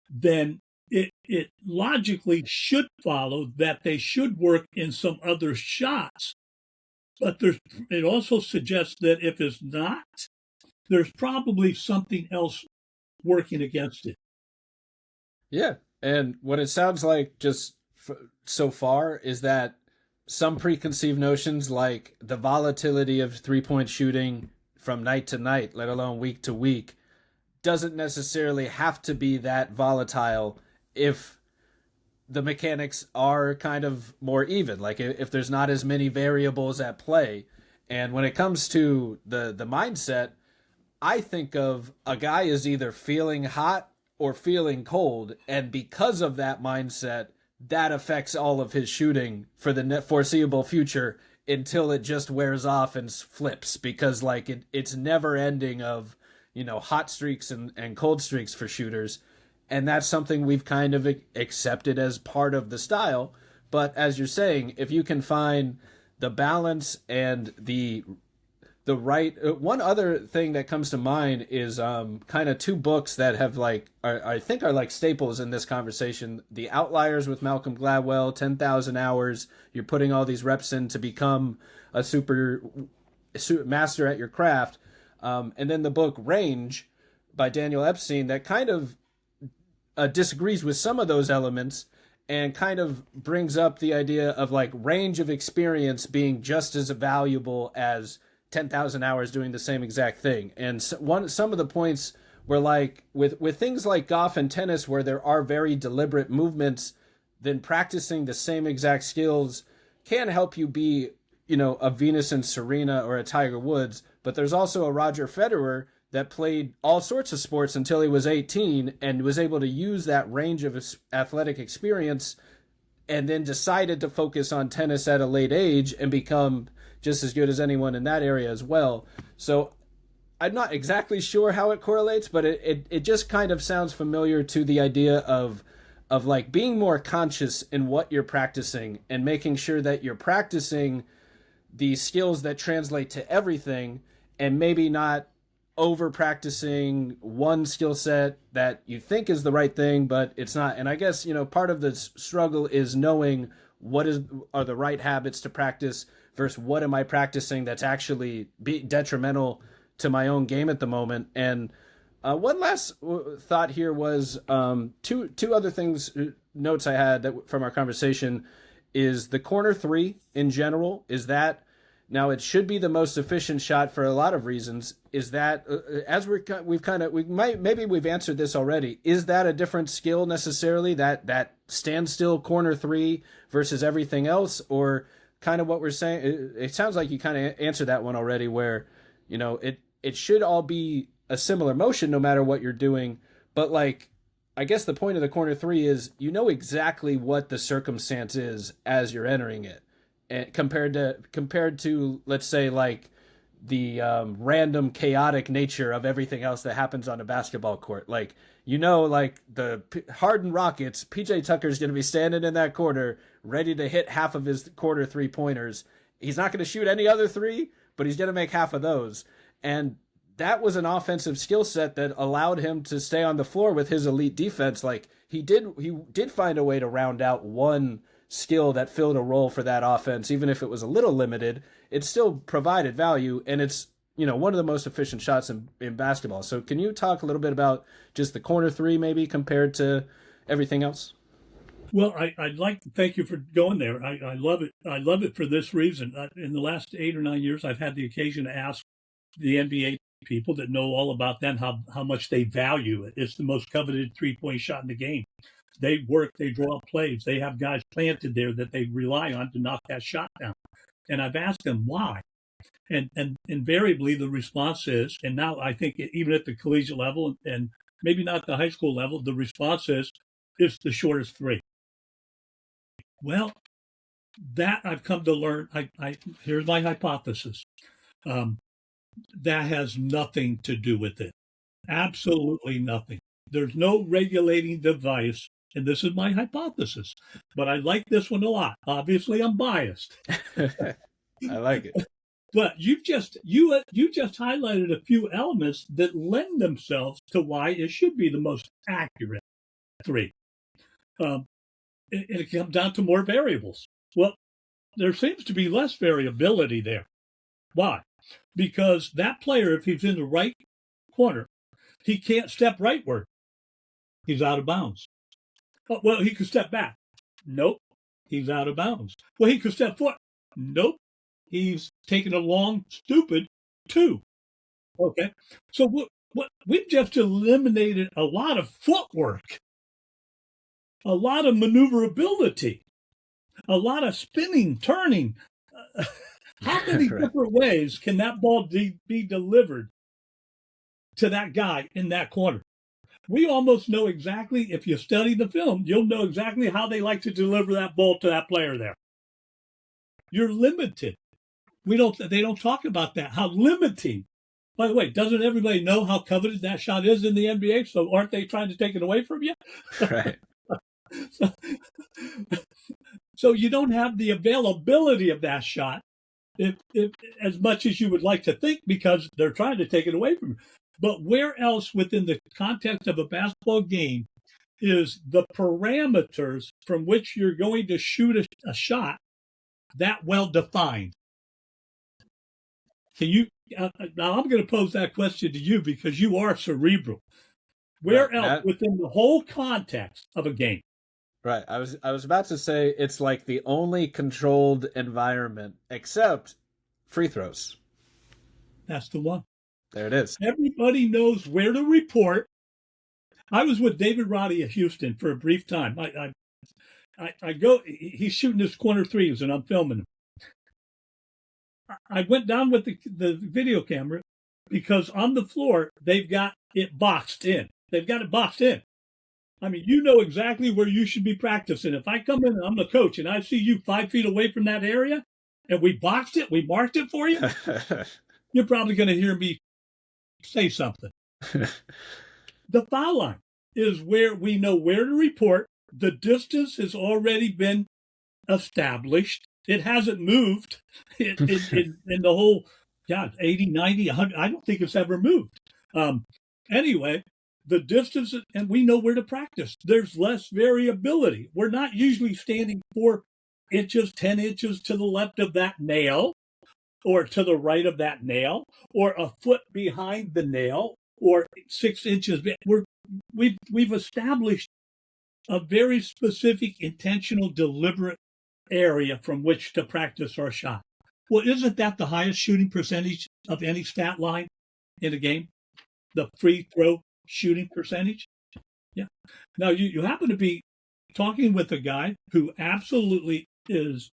then it logically should follow that they should work in some other shots. But it also suggests that if it's not, there's probably something else working against it. Yeah. And what it sounds like just so far is that some preconceived notions like the volatility of 3-point shooting from night to night, let alone week to week, doesn't necessarily have to be that volatile if the mechanics are kind of more even, like if there's not as many variables at play. And when it comes to the mindset, I think of a guy as either feeling hot or feeling cold, and because of that mindset, that affects all of his shooting for the foreseeable future until it just wears off and flips, because like it's never ending of hot streaks and cold streaks for shooters. And that's something we've kind of accepted as part of the style. But as you're saying, if you can find the balance and the right, one other thing that comes to mind is kind of two books that have I think are like staples in this conversation. The Outliers with Malcolm Gladwell, 10,000 Hours. You're putting all these reps in to become a super master at your craft. And then the book Range by Daniel Epstein that kind of disagrees with some of those elements and kind of brings up the idea of like range of experience being just as valuable as 10,000 hours doing the same exact thing. And some of the points were like with things like golf and tennis where there are very deliberate movements, then practicing the same exact skills can help you be, a Venus and Serena or a Tiger Woods. But there's also a Roger Federer that played all sorts of sports until he was 18 and was able to use that range of athletic experience and then decided to focus on tennis at a late age and become just as good as anyone in that area as well. So I'm not exactly sure how it correlates, but it just kind of sounds familiar to the idea of like being more conscious in what you're practicing and making sure that you're practicing the skills that translate to everything and maybe not over practicing one skill set that you think is the right thing, but it's not. And I guess, part of the struggle is knowing what are the right habits to practice versus what am I practicing that's actually detrimental to my own game at the moment. And one last thought here was two other things, notes I had from our conversation is the corner three in general. Is that Now, it should be the most efficient shot for a lot of reasons. Is that as we've answered this already? Is that a different skill necessarily? That standstill corner three versus everything else, or kind of what we're saying? It sounds like you kind of answered that one already. Where it should all be a similar motion no matter what you're doing, but like I guess the point of the corner three is you know exactly what the circumstance is as you're entering it, and compared to let's say like the random chaotic nature of everything else that happens on a basketball court. Like like the Harden Rockets, PJ Tucker's going to be standing in that corner ready to hit half of his quarter 3-pointers. He's not going to shoot any other three, but he's going to make half of those. And that was an offensive skill set that allowed him to stay on the floor with his elite defense. Like he did find a way to round out one skill that filled a role for that offense, even if it was a little limited. It still provided value, and it's one of the most efficient shots in basketball. So can you talk a little bit about just the corner three maybe compared to everything else? Well, I'd like to thank you for going there. I love it. I love it for this reason. In the last 8 or 9 years, I've had the occasion to ask the NBA people that know all about that, how much they value it. It's the most coveted 3-point shot in the game. They work, they draw plays, they have guys planted there that they rely on to knock that shot down. And I've asked them why. And invariably the response is, and now I think even at the collegiate level and maybe not the high school level, the response is it's the shortest three. Well, that I've come to learn. Here's my hypothesis. That has nothing to do with it. Absolutely nothing. There's no regulating device, and this is my hypothesis, but I like this one a lot. Obviously, I'm biased. I like it. But you just highlighted a few elements that lend themselves to why it should be the most accurate three. It comes down to more variables. Well, there seems to be less variability there. Why? Because that player, if he's in the right corner, he can't step rightward. He's out of bounds. Oh, well, he could step back. Nope. He's out of bounds. Well, he could step forward. Nope. He's taking a long, stupid 2. Okay. So we've just eliminated a lot of footwork, a lot of maneuverability, a lot of spinning, turning. How many different ways can that ball be delivered to that guy in that corner? We almost know exactly, if you study the film, you'll know exactly how they like to deliver that ball to that player there. You're limited. They don't talk about that, how limiting. By the way, doesn't everybody know how coveted that shot is in the NBA? So aren't they trying to take it away from you? Right. So you don't have the availability of that shot if as much as you would like to think, because they're trying to take it away from you. But where else within the context of a basketball game is the parameters from which you're going to shoot a shot that well defined? Can you? Now I'm going to pose that question to you because you are cerebral. Where else within the whole context of a game? Right. I was about to say it's like the only controlled environment except free throws. That's the one. There it is. Everybody knows where to report. I was with David Roddy at Houston for a brief time. I go, he's shooting his corner threes and I'm filming him. I went down with the video camera because on the floor, they've got it boxed in. They've got it boxed in. I mean, you know exactly where you should be practicing. If I come in and I'm the coach and I see you 5 feet away from that area and we boxed it, we marked it for you, you're probably going to hear me say something. The foul line is where we know where to report. The distance has already been established. It hasn't moved in the whole, 80, 90, 100. I don't think it's ever moved. Anyway, the distance, and we know where to practice. There's less variability. We're not usually standing 4 inches, 10 inches to the left of that nail, or to the right of that nail, or a foot behind the nail, or 6 inches. We've established a very specific, intentional, deliberate area from which to practice our shot. Well, isn't that the highest shooting percentage of any stat line in a game? The free throw shooting percentage? Yeah. Now, you happen to be talking with a guy who absolutely is,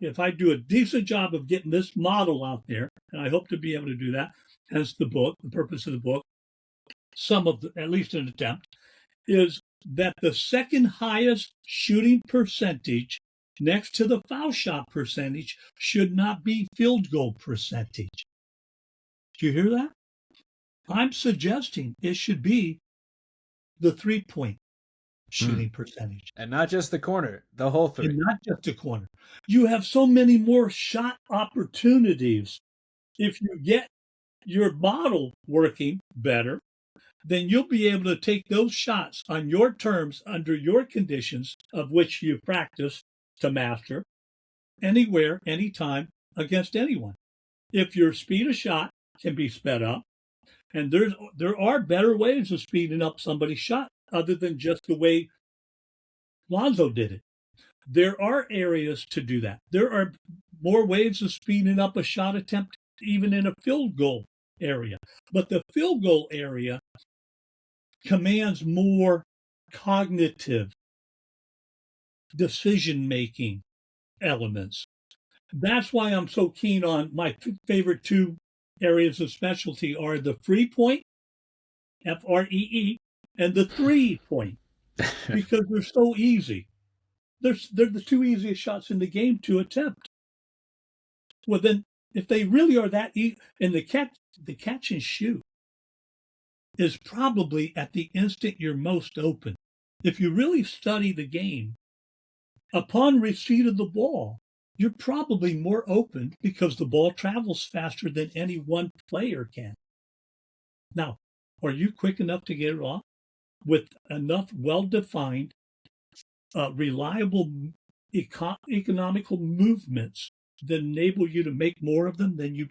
if I do a decent job of getting this model out there, and I hope to be able to do that, hence the book, the purpose of the book, at least an attempt, is that the second highest shooting percentage next to the foul shot percentage should not be field goal percentage. Do you hear that? I'm suggesting it should be the 3-point shooting percentage. And not just the corner, the whole three. And not just the corner. You have so many more shot opportunities. If you get your model working better, then you'll be able to take those shots on your terms under your conditions of which you practice to master anywhere, anytime, against anyone. If your speed of shot can be sped up, and there are better ways of speeding up somebody's shot other than just the way Lonzo did it. There are areas to do that. There are more ways of speeding up a shot attempt, even in a field goal area. But the field goal area commands more cognitive decision-making elements. That's why I'm so keen on my favorite two areas of specialty are the free point, FREE, and the 3-point, because they're so easy. They're the two easiest shots in the game to attempt. Well, then, if they really are that easy, and the catch and shoot is probably at the instant you're most open. If you really study the game, upon receipt of the ball, you're probably more open because the ball travels faster than any one player can. Now, are you quick enough to get it off with enough well-defined, reliable, economical movements that enable you to make more of them than you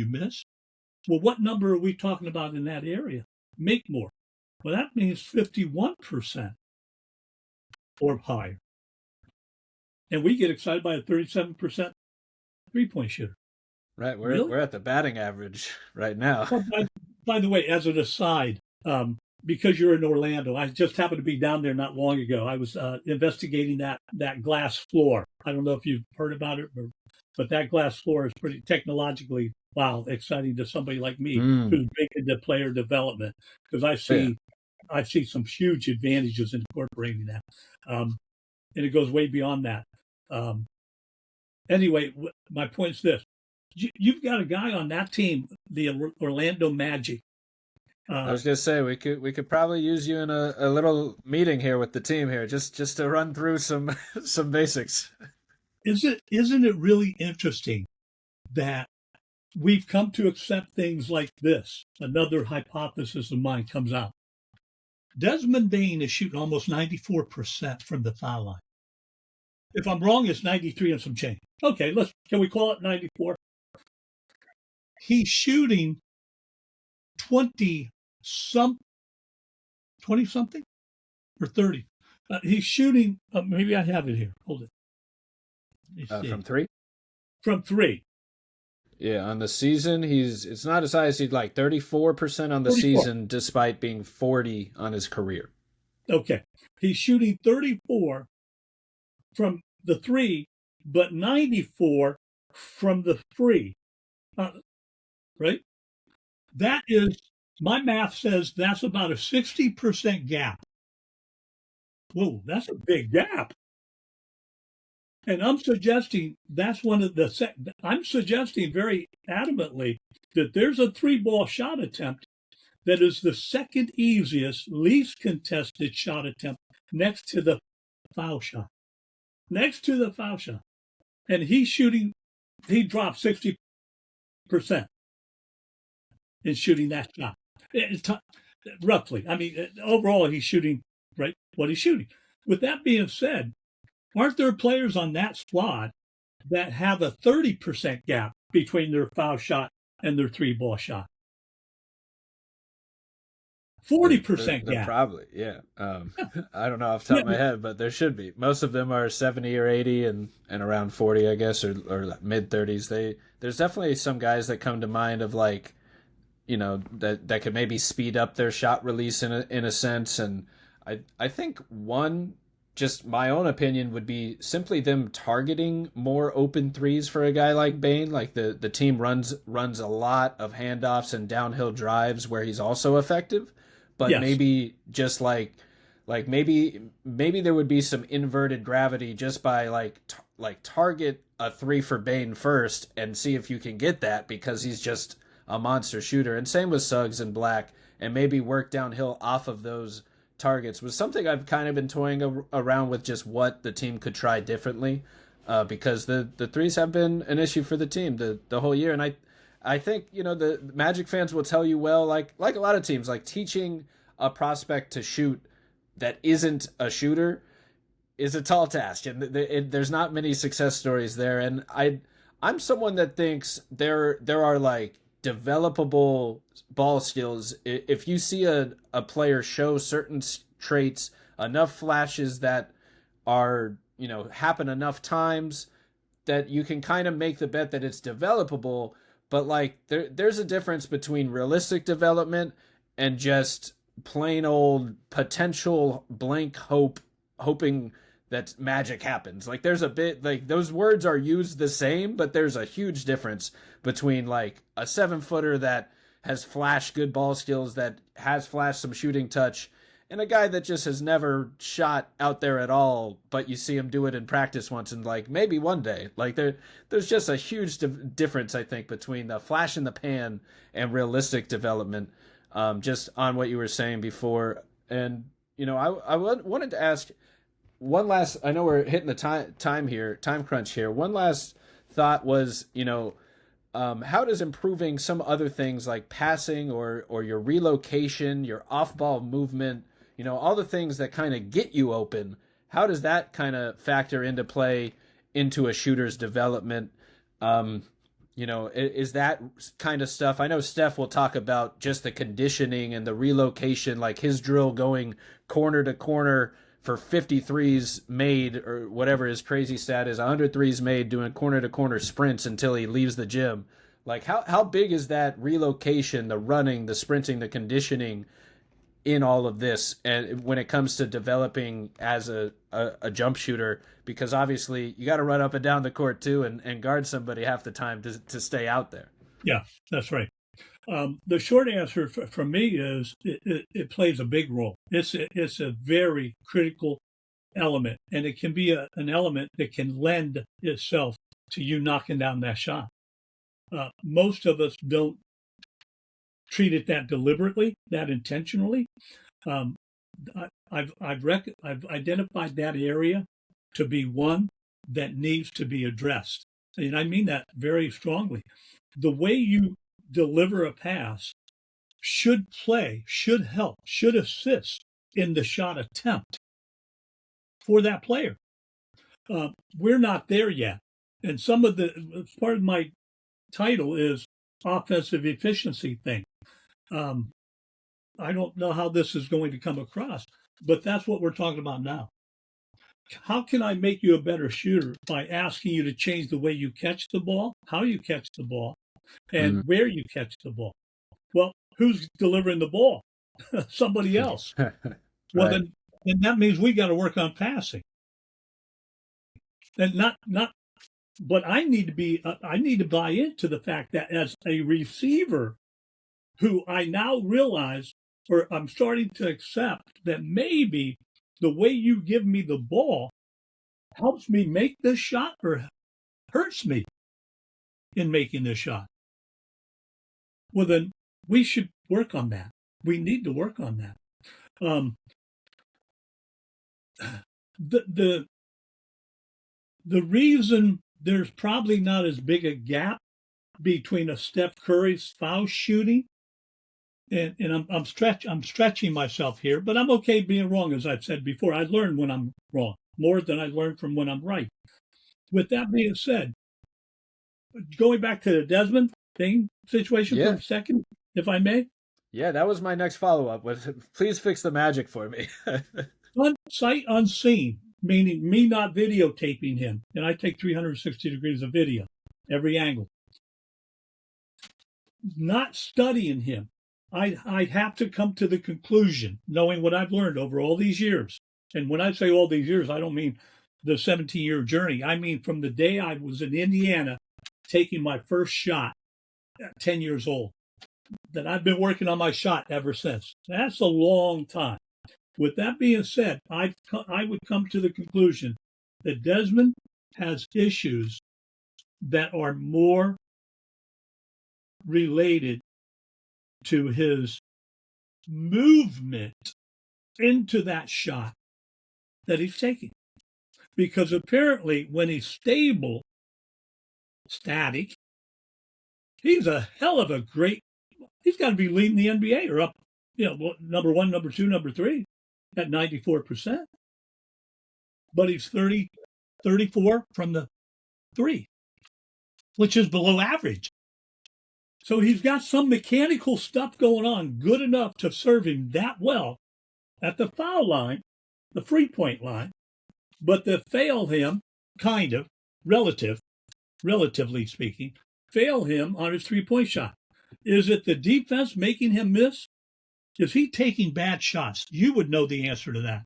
miss? Well, what number are we talking about in that area? Make more. Well, that means 51% or higher. And we get excited by a 37% 3-point shooter. Right, we're at the batting average right now. By the way, as an aside, because you're in Orlando, I just happened to be down there not long ago. I was investigating that glass floor. I don't know if you've heard about it, but that glass floor is pretty technologically, exciting to somebody like me who's big into player development, because I see some huge advantages in incorporating that. And it goes way beyond that. Anyway, my point is this. You've got a guy on that team, the Orlando Magic. I was going to say we could probably use you in a little meeting here with the team here, just to run through some basics. Isn't it really interesting that we've come to accept things like this? Another hypothesis of mine comes out. Desmond Bane is shooting almost 94% from the foul line. If I'm wrong, it's 93 and some change. Okay, can we call it 94? He's shooting 20 something or 30. He's shooting, maybe I have it here. Hold it. From three? From three. Yeah, on the season, it's not as high as he'd like. 34% on the 34. season, despite being 40 on his career. Okay. He's shooting 34 from the three, but 94 from the free. Right? That is, my math says that's about a 60% gap. Whoa, that's a big gap. And I'm suggesting I'm suggesting very adamantly that there's a 3-ball shot attempt that is the second easiest, least contested shot attempt next to the foul shot. Next to the foul shot. And he dropped 60% in shooting that shot. Roughly. I mean, overall, he's shooting, right, what he's shooting. With that being said, aren't there players on that squad that have a 30% gap between their foul shot and their 3-ball shot? 40% They're gap. probably, yeah. I don't know off the top Yeah, of my head, but there should be. Most of them are 70 or 80 and around 40, I guess, or mid 30s. There's definitely some guys that come to mind of like, that could maybe speed up their shot release in a sense. And I think one, just my own opinion, would be simply them targeting more open threes for a guy like Bane. Like the team runs a lot of handoffs and downhill drives where he's also effective, but yes. maybe just like maybe there would be some inverted gravity just by like target a three for Bane first and see if you can get that because he's just a monster shooter. And same with Suggs and Black, and maybe work downhill off of those targets was something I've kind of been toying around with, just what the team could try differently, because the threes have been an issue for the team the whole year. And I think the Magic fans will tell you, well, like a lot of teams, like teaching a prospect to shoot that isn't a shooter is a tall task, and there's not many success stories there. And I'm someone that thinks there are like developable ball skills. If you see a player show certain traits, enough flashes that are happen enough times, that you can kind of make the bet that it's developable. But like there's a difference between realistic development and just plain old potential blank hoping that magic happens. Like there's a bit, like those words are used the same, but there's a huge difference between like a 7-footer that has flashed good ball skills, that has flashed some shooting touch, and a guy that just has never shot out there at all, but you see him do it in practice once and like maybe one day. Like there's just a huge difference, I think, between the flash in the pan and realistic development. Just on what you were saying before. And I wanted to ask one last. I know we're hitting the time crunch here. One last thought was, how does improving some other things like passing or your relocation, your off ball movement, all the things that kind of get you open, how does that kind of factor into play into a shooter's development? Is that kind of stuff? I know Steph will talk about just the conditioning and the relocation, like his drill going corner to corner for 53s made, or whatever his crazy stat is, 103s made, doing corner to corner sprints until he leaves the gym. Like how big is that relocation, the running, the sprinting, the conditioning in all of this, and when it comes to developing as a jump shooter? Because obviously you got to run up and down the court too, and guard somebody half the time to stay out there. Yeah, that's right. The short answer for me is it plays a big role. It's a very critical element, and it can be an element that can lend itself to you knocking down that shot. Most of us don't treat it that deliberately, that intentionally. Um, I've identified that area to be one that needs to be addressed, and I mean that very strongly. The way you deliver a pass should help, should assist in the shot attempt for that player. We're not there yet, and some of the part of my title is offensive efficiency thing. I don't know how this is going to come across, but that's what we're talking about now. How can I make you a better shooter? By asking you to change the way you catch the ball, how you catch the ball, and where you catch the ball. Well, who's delivering the ball? Somebody else. Well, Right. then that means we got to work on passing, and not. But I need to buy into the fact that as a receiver, who I now realize, or I'm starting to accept, that maybe the way you give me the ball helps me make this shot or hurts me in making this shot. Well, then we should work on that. We need to work on that. The reason there's probably not as big a gap between a Steph Curry's foul shooting, and I'm stretching myself here, but I'm okay being wrong. As I've said before, I learn when I'm wrong more than I learn from when I'm right. With that being said, going back to the Desmond Bane situation for Yeah. a second, if I may. Yeah, that was my next follow up. Was please fix the magic for me. Sight unseen, meaning me not videotaping him, and I take 360 degrees of video, every angle. Not studying him, I have to come to the conclusion, knowing what I've learned over all these years. And when I say all these years, I don't mean the 17-year journey. I mean from the day I was in Indiana taking my first shot at 10 years old, that I've been working on my shot ever since. That's a long time. With that being said, I would come to the conclusion that Desmond has issues that are more related to his movement into that shot that he's taking. Because apparently when he's stable, static, he's a hell of a great, he's got to be leading the NBA or up, number one, number two, number three at 94%. But he's 34 from the three, which is below average. So he's got some mechanical stuff going on good enough to serve him that well at the foul line, the 3-point line, but to fail him, kind of, relatively speaking, fail him on his 3-point shot. Is it the defense making him miss? Is he taking bad shots? You would know the answer to that.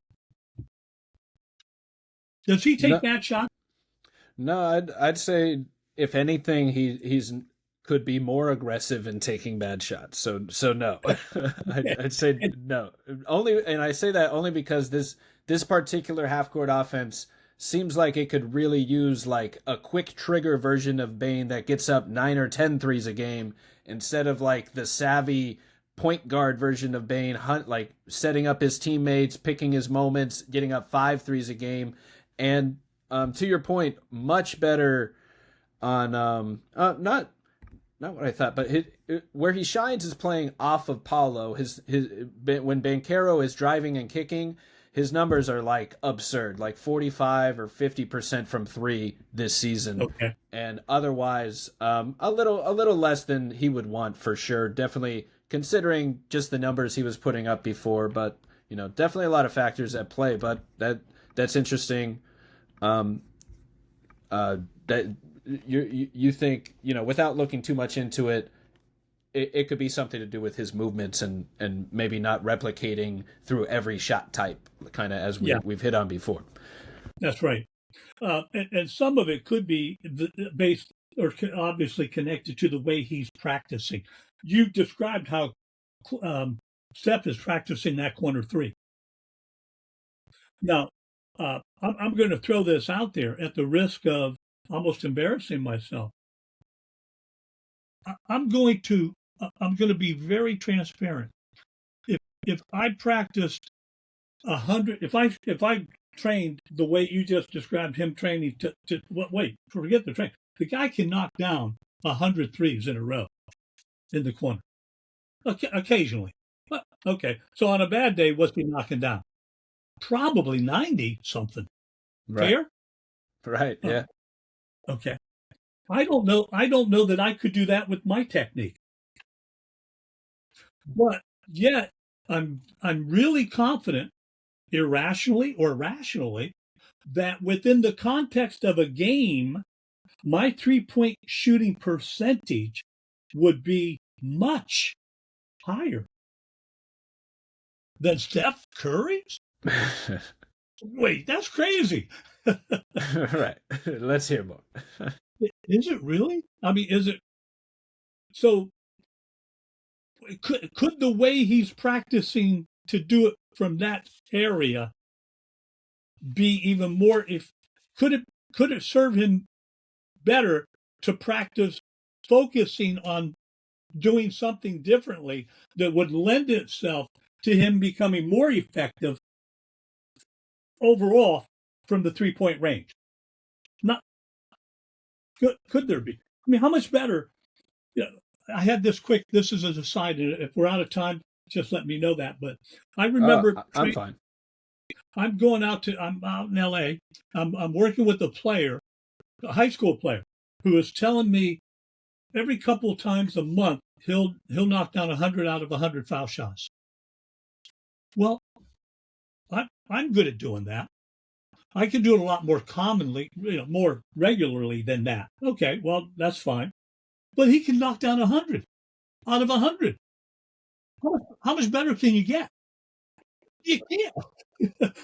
Does he take bad shots? No, I'd say if anything, he's could be more aggressive in taking bad shots. So no, I'd say no. Only, and I say that only because this particular half court offense seems like it could really use like a quick trigger version of Bane that gets up 9 or 10 threes a game instead of like the savvy point guard version of Bane, like setting up his teammates, picking his moments, getting up 5 threes a game. And to your point, much better on not what I thought, but where he shines is playing off of Paulo. His when Banchero is driving and kicking, his numbers are like absurd, like 45 or 50% from three this season. Okay. And otherwise, a little less than he would want for sure. Definitely considering just the numbers he was putting up before, but definitely a lot of factors at play. But that's interesting. That you think without looking too much into it, it could be something to do with his movements and maybe not replicating through every shot type, kind of as we've hit on before. That's right, and some of it could be based or obviously connected to the way he's practicing. You described how Steph is practicing that corner three. Now, I'm going to throw this out there at the risk of almost embarrassing myself. I'm going to be very transparent. If I practiced 100, if I trained the way you just described him training to wait, forget the train. The guy can knock down 100 threes in a row in the corner, occasionally. Okay, so on a bad day, what's he knocking down? Probably 90 something. Right. Fair? Right. Yeah. Okay. I don't know that I could do that with my technique. But yet I'm really confident, irrationally or rationally, that within the context of a game, my 3-point shooting percentage would be much higher than Steph Curry's. Wait, that's crazy. Right. Let's hear more. Is it really? I mean, is it? So could the way he's practicing to do it from that area be even more? Could it serve him better to practice focusing on doing something differently that would lend itself to him becoming more effective overall from the 3-point range? Not could there be? I mean, how much better? I had this is an aside. If we're out of time, just let me know that. But I remember I'm fine. I'm out in LA. I'm working with a high school player, who is telling me every couple of times a month he'll knock down 100 out of 100 foul shots. Well, I'm good at doing that. I can do it a lot more commonly, more regularly than that. Okay, well, that's fine. But he can knock down 100 out of 100. How much better can you get? You can't.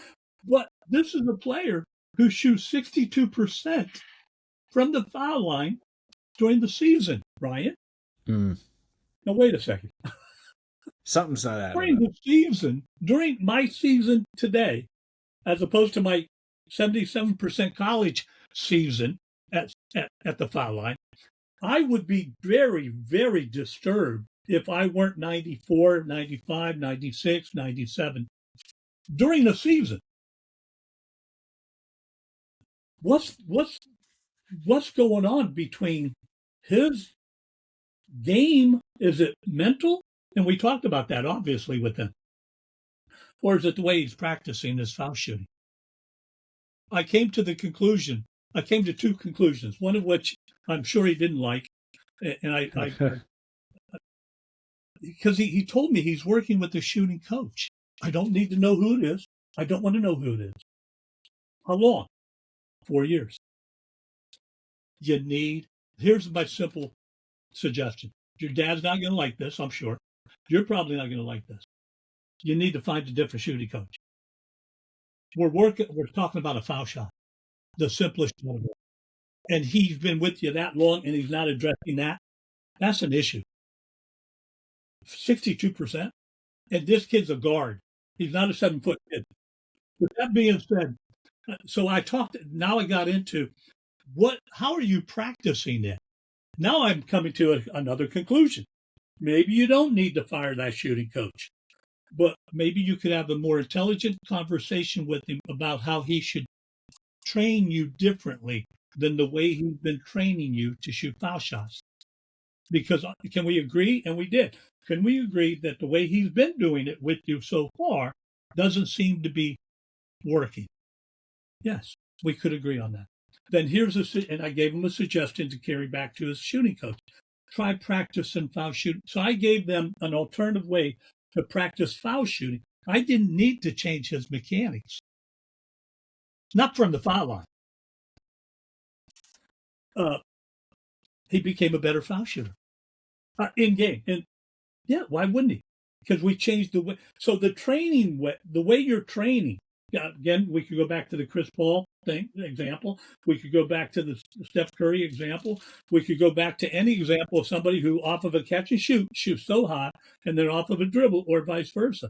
But this is a player who shoots 62% from the foul line during the season, Brian. Mm. Now, wait a second. Something's not adding During up. the season, during my season today, as opposed to my 77% college season at the foul line, I would be very, very disturbed if I weren't 94, 95, 96, 97 during the season. What's going on between his game? Is it mental? And we talked about that, obviously, with him. Or is it the way he's practicing his foul shooting? I came to two conclusions, one of which I'm sure he didn't like. And I because he told me he's working with a shooting coach. I don't need to know who it is. I don't want to know who it is. How long? 4 years. Here's my simple suggestion. Your dad's not going to like this, I'm sure. You're probably not going to like this. You need to find a different shooting coach. We're talking about a foul shot, the simplest one. And he's been with you that long and he's not addressing that. That's an issue. 62%. And this kid's a guard. He's not a 7-foot kid. With that being said, so I got into how are you practicing it? Now I'm coming to another conclusion. Maybe you don't need to fire that shooting coach, but maybe you could have a more intelligent conversation with him about how he should train you differently than the way he's been training you to shoot foul shots. Because can we agree? And we did. Can we agree that the way he's been doing it with you so far doesn't seem to be working? Yes, we could agree on that. Then and I gave him a suggestion to carry back to his shooting coach. Try practicing foul shooting. So I gave them an alternative way to practice foul shooting. I didn't need to change his mechanics. Not from the foul line. He became a better foul shooter in game. And yeah, why wouldn't he? Because we changed the way. So the way you're training, again, we could go back to the Chris Paul example. We could go back to the Steph Curry example. We could go back to any example of somebody who off of a catch and shoot shoots so hot and then off of a dribble or vice versa.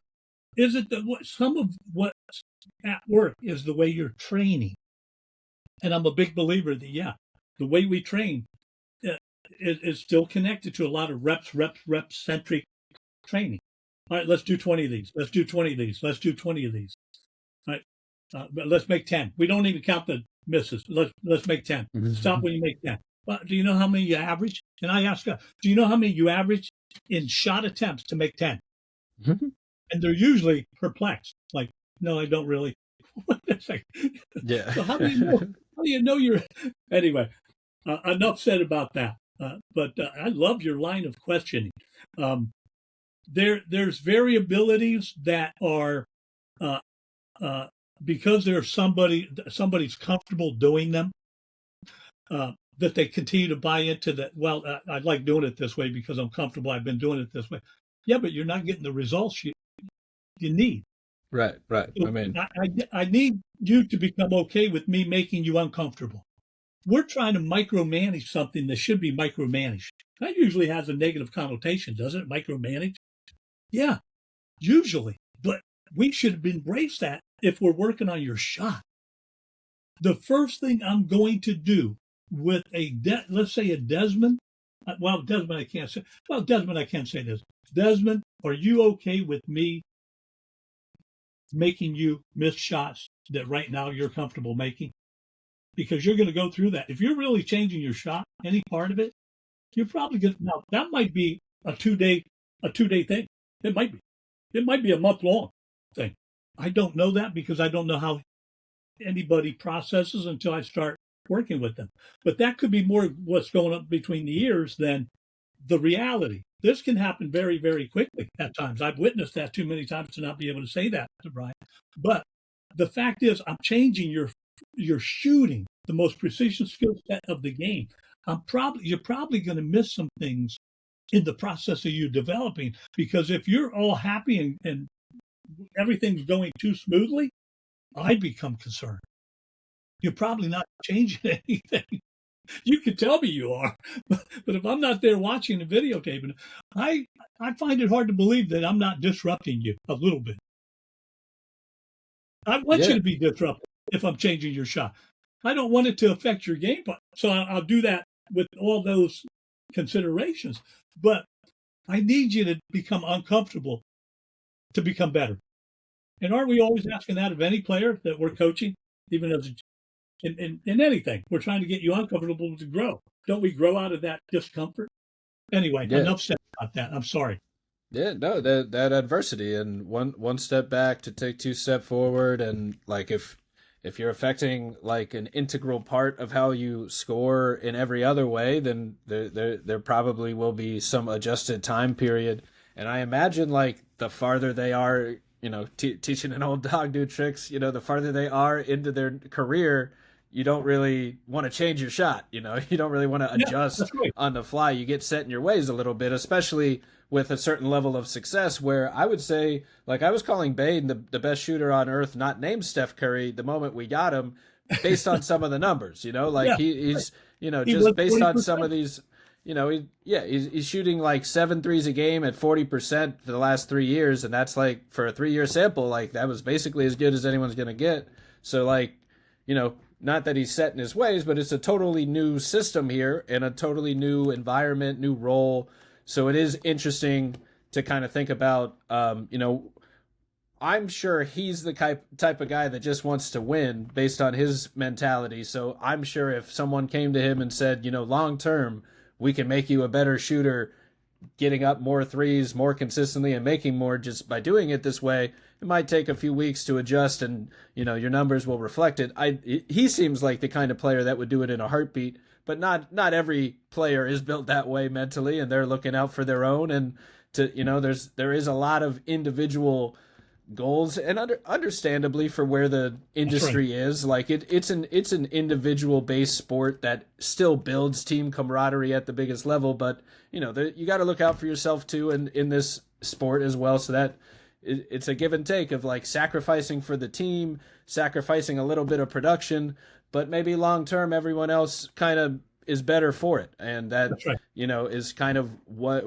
Is it some of what's at work is the way you're training? And I'm a big believer that, the way we train is still connected to a lot of rep-centric training. All right, let's do 20 of these. Let's do 20 of these. Let's do 20 of these. All right, but let's make 10. We don't even count the misses. Let's make 10. Mm-hmm. Stop when you make 10. Well, do you know how many you average? And I ask, do you know how many you average in shot attempts to make 10? Mm-hmm. And they're usually perplexed. Like, no, I don't really. Yeah. So how do you know you're? Anyway, enough said about that. But I love your line of questioning. There's variabilities that are because there's somebody's comfortable doing them, that they continue to buy into that. Well, I like doing it this way because I'm comfortable. I've been doing it this way. Yeah, but you're not getting the results you need. Right. So I need you to become okay with me making you uncomfortable. We're trying to micromanage something that should be micromanaged. That usually has a negative connotation, doesn't it? Micromanage? Yeah, usually. But we should embrace that if we're working on your shot. The first thing I'm going to do with let's say a Desmond. Desmond, I can't say. Well, Desmond, I can't say this. Desmond, are you okay with me making you miss shots that right now you're comfortable making? Because you're going to go through that. If you're really changing your shot, any part of it, you're probably going to. Now, that might be a two-day thing. It might be. It might be a month-long thing. I don't know that because I don't know how anybody processes until I start working with them. But that could be more what's going on between the ears than the reality. This can happen very, very quickly at times. I've witnessed that too many times to not be able to say that to Brian. But the fact is, I'm changing your shooting, the most precision skill set of the game. You're probably going to miss some things in the process of you developing, because if you're all happy and everything's going too smoothly, I become concerned. You're probably not changing anything. You can tell me you are, but if I'm not there watching the videotaping, I find it hard to believe that I'm not disrupting you a little bit. I want you Yeah, to be disrupted if I'm changing your shot. I don't want it to affect your game, so I'll do that with all those considerations. But I need you to become uncomfortable to become better. And aren't we always asking that of any player that we're coaching, even as in anything? We're trying to get you uncomfortable to grow. Don't we grow out of that discomfort? Anyway, yeah. enough said about that. I'm sorry. Yeah, no, that adversity and one step back to take two step forward, and like if you're affecting like an integral part of how you score in every other way, then there probably will be some adjusted time period. And I imagine like the farther they are, teaching an old dog new tricks, the farther they are into their career, you don't really want to change your shot. You don't really want to Yeah, adjust that's right. on the fly. You get set in your ways a little bit, especially with a certain level of success, where I would say, like I was calling Bane the best shooter on earth, not named Steph Curry, the moment we got him, based on some of the numbers, like Yeah, he's, he was just based on some 40%. of these, he's shooting like 7 threes a game at 40% for the last 3 years. And that's like for a 3 year sample, like that was basically as good as anyone's going to get. So like, not that he's set in his ways, but it's a totally new system here and a totally new environment, new role. So it is interesting to kind of think about, I'm sure he's the type of guy that just wants to win based on his mentality. So I'm sure if someone came to him and said, long term, we can make you a better shooter, getting up more threes more consistently and making more just by doing it this way, it might take a few weeks to adjust, and your numbers will reflect it. He seems like the kind of player that would do it in a heartbeat, but not every player is built that way mentally, and they're looking out for their own. And there is a lot of individual goals, and understandably for where the That's right. industry is, like it's an individual based sport that still builds team camaraderie at the biggest level. But you got to look out for yourself too, and in this sport as well, so that it's a give and take of like sacrificing for the team, sacrificing a little bit of production, but maybe long term everyone else kind of is better for it. And that That's right. is kind of what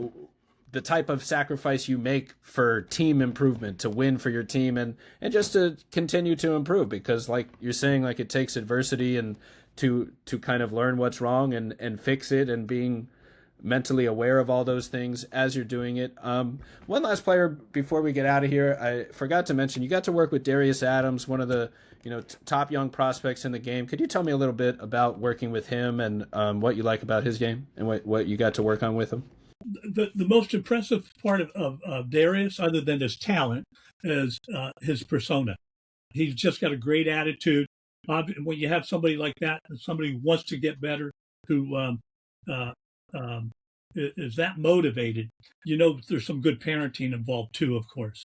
the type of sacrifice you make for team improvement, to win for your team, and just to continue to improve, because like you're saying, like it takes adversity and to kind of learn what's wrong and fix it, and being mentally aware of all those things as you're doing it. One last player before we get out of here, I forgot to mention, you got to work with Darius Adams, one of the top young prospects in the game. Could you tell me a little bit about working with him, and what you like about his game, and what you got to work on with him? The most impressive part of Darius, other than his talent, is his persona. He's just got a great attitude. When you have somebody like that, somebody who wants to get better, who uh, is that motivated, there's some good parenting involved too, of course.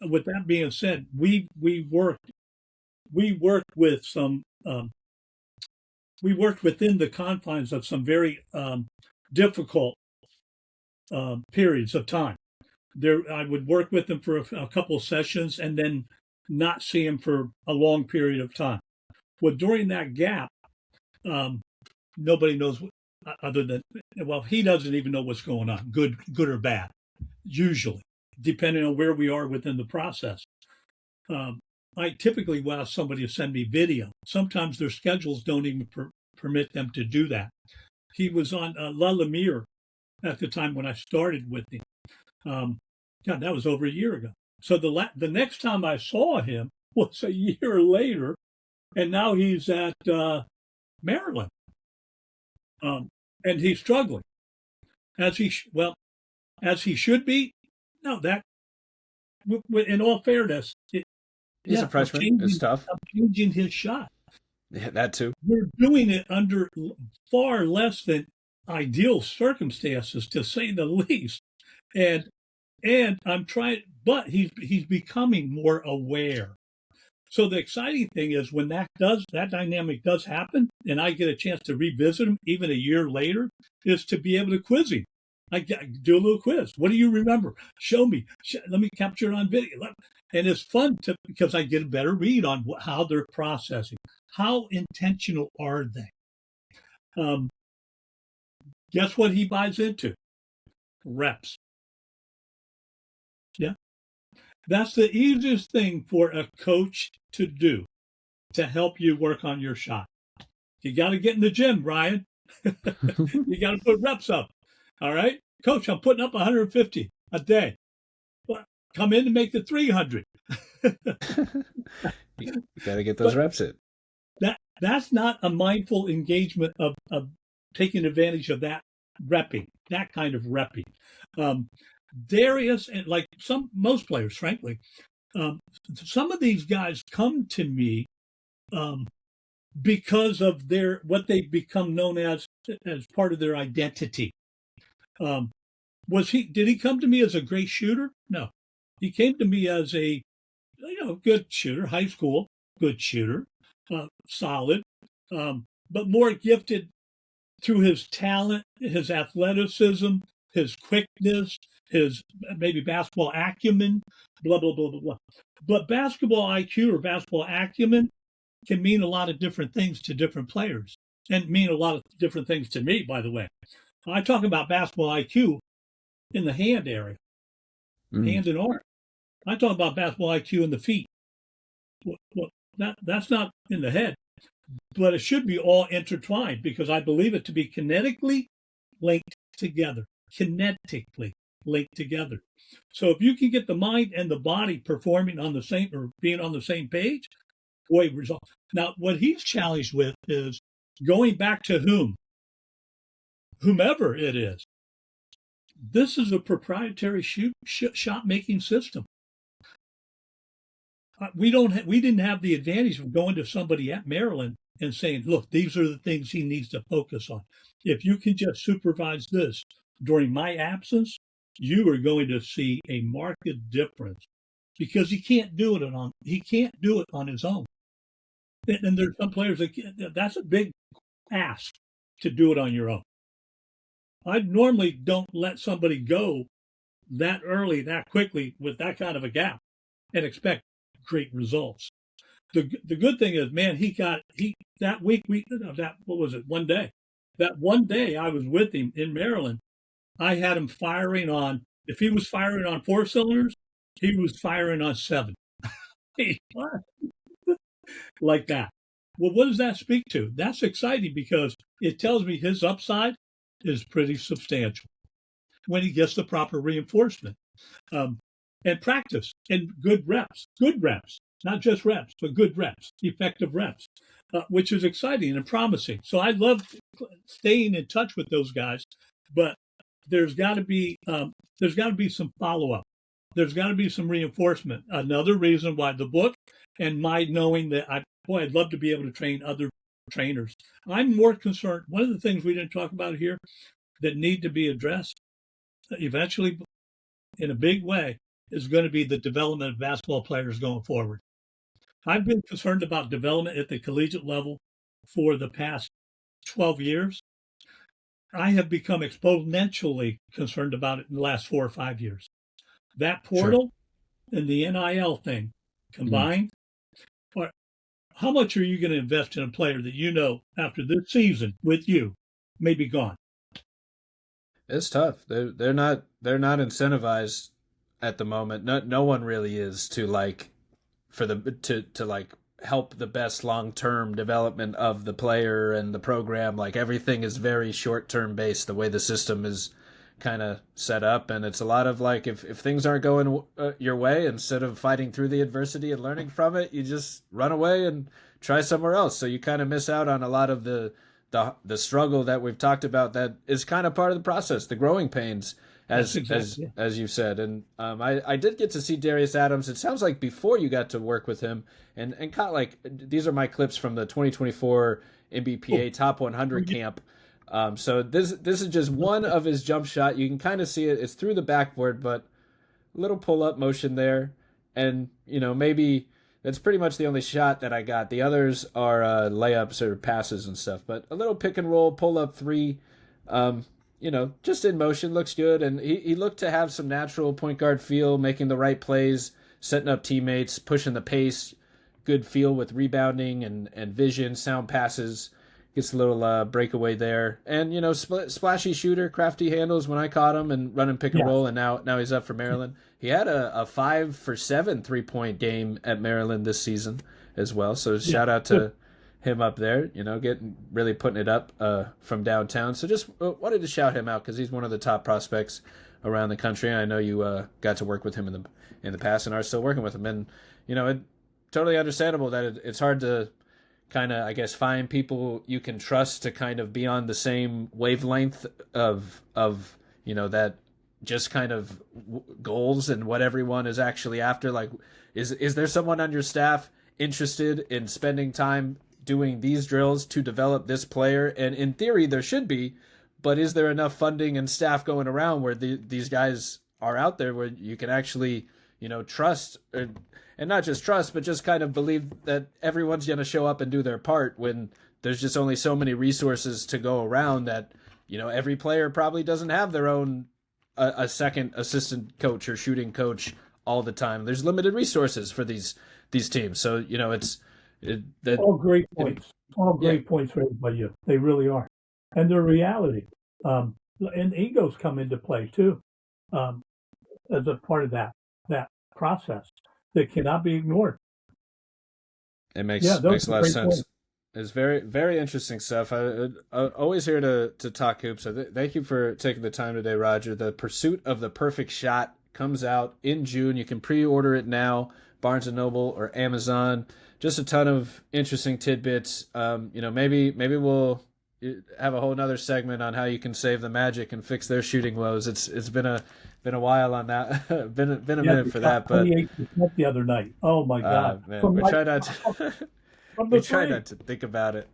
With that being said, we worked with some we worked within the confines of some very difficult periods of time. I would work with them for a couple of sessions and then not see him for a long period of time. Well, during that gap, um, nobody knows other than, well, he doesn't even know what's going on, good or bad, usually, depending on where we are within the process. Um, I typically will ask somebody to send me video. Sometimes their schedules don't even permit them to do that. He was on La Lumiere at the time when I started with him. God, that was over a year ago. So the next time I saw him was a year later, and now he's at Maryland, and he's struggling as he should be. No, that in all fairness, He's a freshman. It's tough. I'm changing his shot. Yeah, that too. We're doing it under far less than ideal circumstances, to say the least. and I'm trying, but he's becoming more aware. So the exciting thing is when that dynamic does happen, and I get a chance to revisit him even a year later, is to be able to quiz him. I do a little quiz. What do you remember? Show me. Let me capture it on video. And it's fun because I get a better read on how they're processing. How intentional are they? Guess what he buys into? Reps. Yeah. That's the easiest thing for a coach to do to help you work on your shot. You got to get in the gym, Brian. You got to put reps up. All right. Coach, I'm putting up 150 a day. Well, come in and make the 300. You got to get those reps in. That's not a mindful engagement of taking advantage of that repping, that kind of repping. Darius, and like most players, frankly, some of these guys come to me because of what they've become known as part of their identity. Did he come to me as a great shooter? No, he came to me as a good shooter, high school, good shooter, solid, but more gifted through his talent, his athleticism, his quickness, his maybe basketball acumen, blah, blah, blah, blah, blah. But basketball IQ or basketball acumen can mean a lot of different things to different players and mean a lot of different things to me, by the way. I talk about basketball IQ in the hand area, hand and arm. I talk about basketball IQ in the feet. Well, that's not in the head, but it should be all intertwined because I believe it to be kinetically linked together. Kinetically linked together. So if you can get the mind and the body performing on the same or being on the same page, boy, result. Now, what he's challenged with is going back to whomever it is. This is a proprietary shot making system. We didn't have the advantage of going to somebody at Maryland and saying, look, these are the things he needs to focus on. If you can just supervise this during my absence, you are going to see a marked difference because he can't do it on his own. And there's some players that's a big ask to do it on your own. I normally don't let somebody go that early, that quickly with that kind of a gap and expect great results. The good thing is, man, that week, what was it, one day? That one day I was with him in Maryland, I had him firing on, if he was firing on 4 cylinders, he was firing on 7. Like that. Well, what does that speak to? That's exciting because it tells me his upside is pretty substantial when he gets the proper reinforcement and practice and good reps, not just reps, but good reps, effective reps, which is exciting and promising. So I love staying in touch with those guys, but there's got to be some follow-up. There's got to be some reinforcement. Another reason why the book and my knowing that I'd love to be able to train other trainers. I'm more concerned. One of the things we didn't talk about here that need to be addressed eventually in a big way is going to be the development of basketball players going forward. I've been concerned about development at the collegiate level for the past 12 years. I have become exponentially concerned about it in the last 4 or 5 years. That portal and the NIL thing combined, how much are you going to invest in a player that you know after this season with you may be gone? It's tough. They're not incentivized at the moment. No one really is to help the best long-term development of the player and the program. Like everything is very short-term based the way the system is kind of set up, and it's a lot of like if things aren't going your way, instead of fighting through the adversity and learning from it, you just run away and try somewhere else. So you kind of miss out on a lot of the struggle that we've talked about that is kind of part of the process, the growing pains, as you said. And I did get to see Darius Adams. It sounds like before you got to work with him, and kind of like these are my clips from the 2024 NBPA Top 100 camp. So this is just one of his jump shot. You can kind of see it. It's through the backboard, but little pull up motion there, and maybe that's pretty much the only shot that I got. The others are layups or passes and stuff. But a little pick and roll pull up three, just in motion, looks good, and he looked to have some natural point guard feel, making the right plays, setting up teammates, pushing the pace, good feel with rebounding and vision, sound passes. Gets a little breakaway there, and splashy shooter, crafty handles when I caught him, and running pick and roll. And now he's up for Maryland. He had a 5 for 7 3-point game at Maryland this season as well. So shout out to him up there. Getting really putting it up from downtown. So just wanted to shout him out because he's one of the top prospects around the country. And I know you got to work with him in the past and are still working with him. And it totally understandable that it's hard to kind of, I guess, find people you can trust to kind of be on the same wavelength of that just kind of goals and what everyone is actually after. Like, is there someone on your staff interested in spending time doing these drills to develop this player? And in theory, there should be, but is there enough funding and staff going around where these guys are out there where you can actually, trust and not just trust, but just kind of believe that everyone's going to show up and do their part when there's just only so many resources to go around that, every player probably doesn't have their own a second assistant coach or shooting coach all the time. There's limited resources for these teams. So, all great points. All great points for everybody. They really are. And they're reality. And egos come into play too, as a part of that process that cannot be ignored. It makes a lot of sense. Points. It's very, very interesting stuff. I'm always here to talk hoops. So thank you for taking the time today, Roger. The Pursuit of the Perfect Shot comes out in June. You can pre-order it now, Barnes & Noble or Amazon. Just a ton of interesting tidbits. Maybe we'll have a whole nother segment on how you can save the Magic and fix their shooting woes. It's been a while on that. been a minute for that, but the other night. Oh my God! Man, we try not to think about it.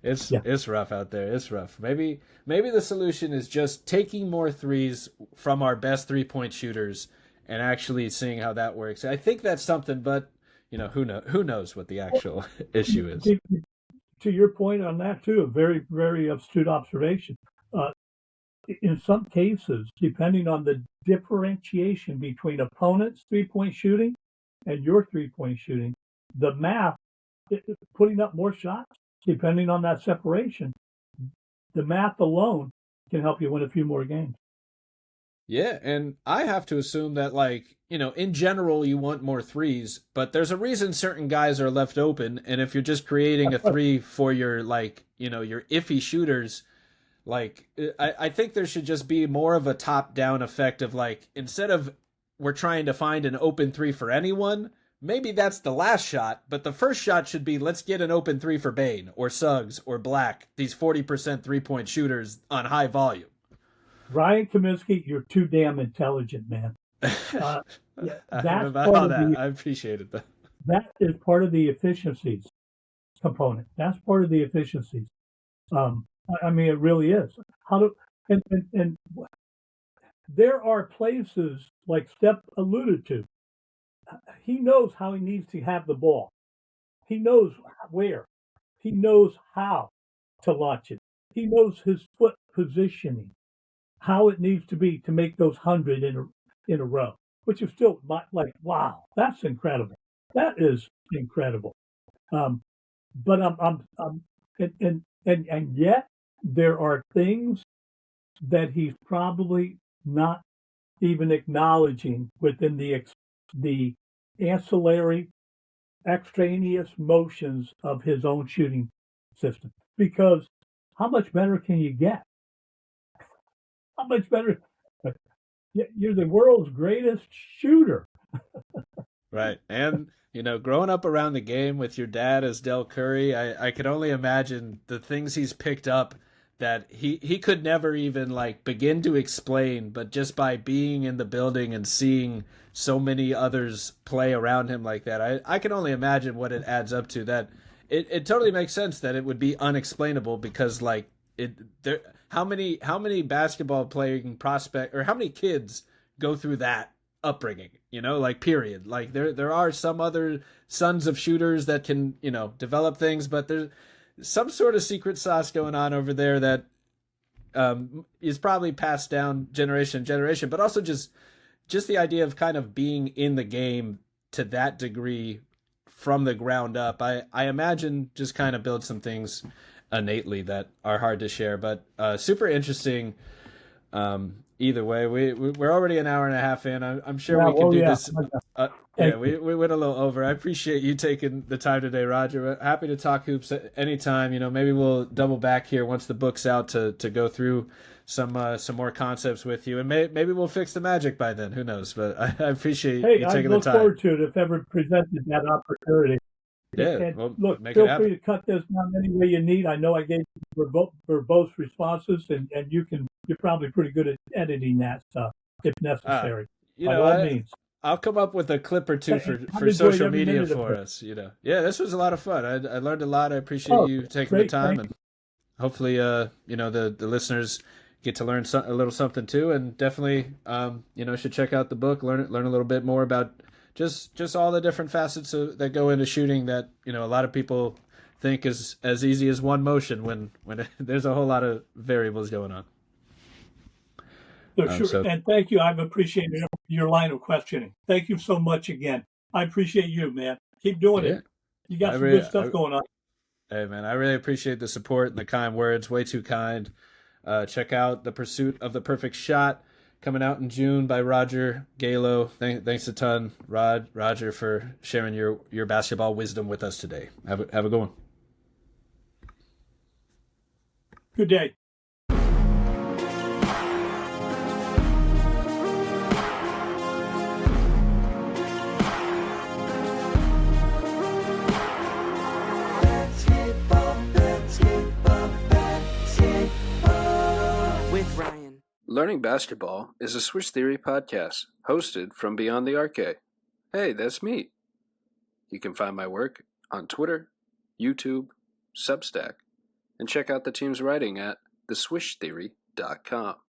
It's rough out there. It's rough. Maybe the solution is just taking more threes from our best 3-point shooters and actually seeing how that works. I think that's something, but who knows what the actual issue is. To your point on that too, a very, very astute observation. In some cases, depending on the differentiation between opponents' 3-point shooting and your 3-point shooting, the math, putting up more shots, depending on that separation, the math alone can help you win a few more games. Yeah, and I have to assume that, in general, you want more threes, but there's a reason certain guys are left open, and if you're just creating a three for your, your iffy shooters, I think there should just be more of a top-down effect of, instead of we're trying to find an open three for anyone, maybe that's the last shot, but the first shot should be, let's get an open three for Bane or Suggs or Black, these 40% 3-point shooters on high volume. Ryan Kaminsky, you're too damn intelligent, man. That's I appreciate it, though. That is part of the efficiencies component. That's part of the efficiencies. It really is. And there are places like Steph alluded to. He knows how he needs to have the ball. He knows where. He knows how to launch it. He knows his foot positioning, how it needs to be to make those 100 in a row, which is still wow, that's incredible. That is incredible. But and yet there are things that he's probably not even acknowledging within the ancillary extraneous motions of his own shooting system. Because how much better can you get? How much better? You're the world's greatest shooter. Right. And, growing up around the game with your dad as Del Curry, I can only imagine the things he's picked up that he could never even begin to explain, but just by being in the building and seeing so many others play around him like that, I can only imagine what it adds up to. That it totally makes sense that it would be unexplainable because like how many basketball playing prospect or how many kids go through that upbringing, like period. Like there are some other sons of shooters that can, develop things, but there's some sort of secret sauce going on over there that is probably passed down generation to generation, but also just the idea of kind of being in the game to that degree from the ground up. I imagine just kind of build some things innately that are hard to share, but super interesting. Either way, we're already an hour and a half in. I'm sure we can do this. We went a little over. I appreciate you taking the time today, Roger. We're happy to talk hoops at any time. Maybe we'll double back here once the book's out to go through some more concepts with you, and maybe we'll fix the Magic by then. Who knows? But I appreciate you taking the time. I look forward to it if ever presented that opportunity. Yeah, and look, feel free to cut this down any way you need. I know I gave verbose responses, and you're probably pretty good at editing that stuff if necessary. By all means. I'll come up with a clip or two for social media for us. Yeah, this was a lot of fun. I learned a lot. I appreciate you taking the time, and hopefully, the listeners get to learn a little something too, and definitely, should check out the book, learn a little bit more about just all the different facets that go into shooting that, a lot of people think is as easy as one motion when there's a whole lot of variables going on. Sure. And thank you. I've appreciated your line of questioning. Thank you so much again. I appreciate you, man. Keep doing it. You got some good stuff going on. Hey, man, I really appreciate the support and the kind words. Way too kind. Check out The Pursuit of the Perfect Shot, coming out in June by Roger Galo. Thanks a ton, Roger, for sharing your basketball wisdom with us today. Have a good one. Good day. Learning Basketball is a Swish Theory podcast hosted from Beyond the Arcade. Hey, that's me. You can find my work on Twitter, YouTube, Substack, and check out the team's writing at theswishtheory.com.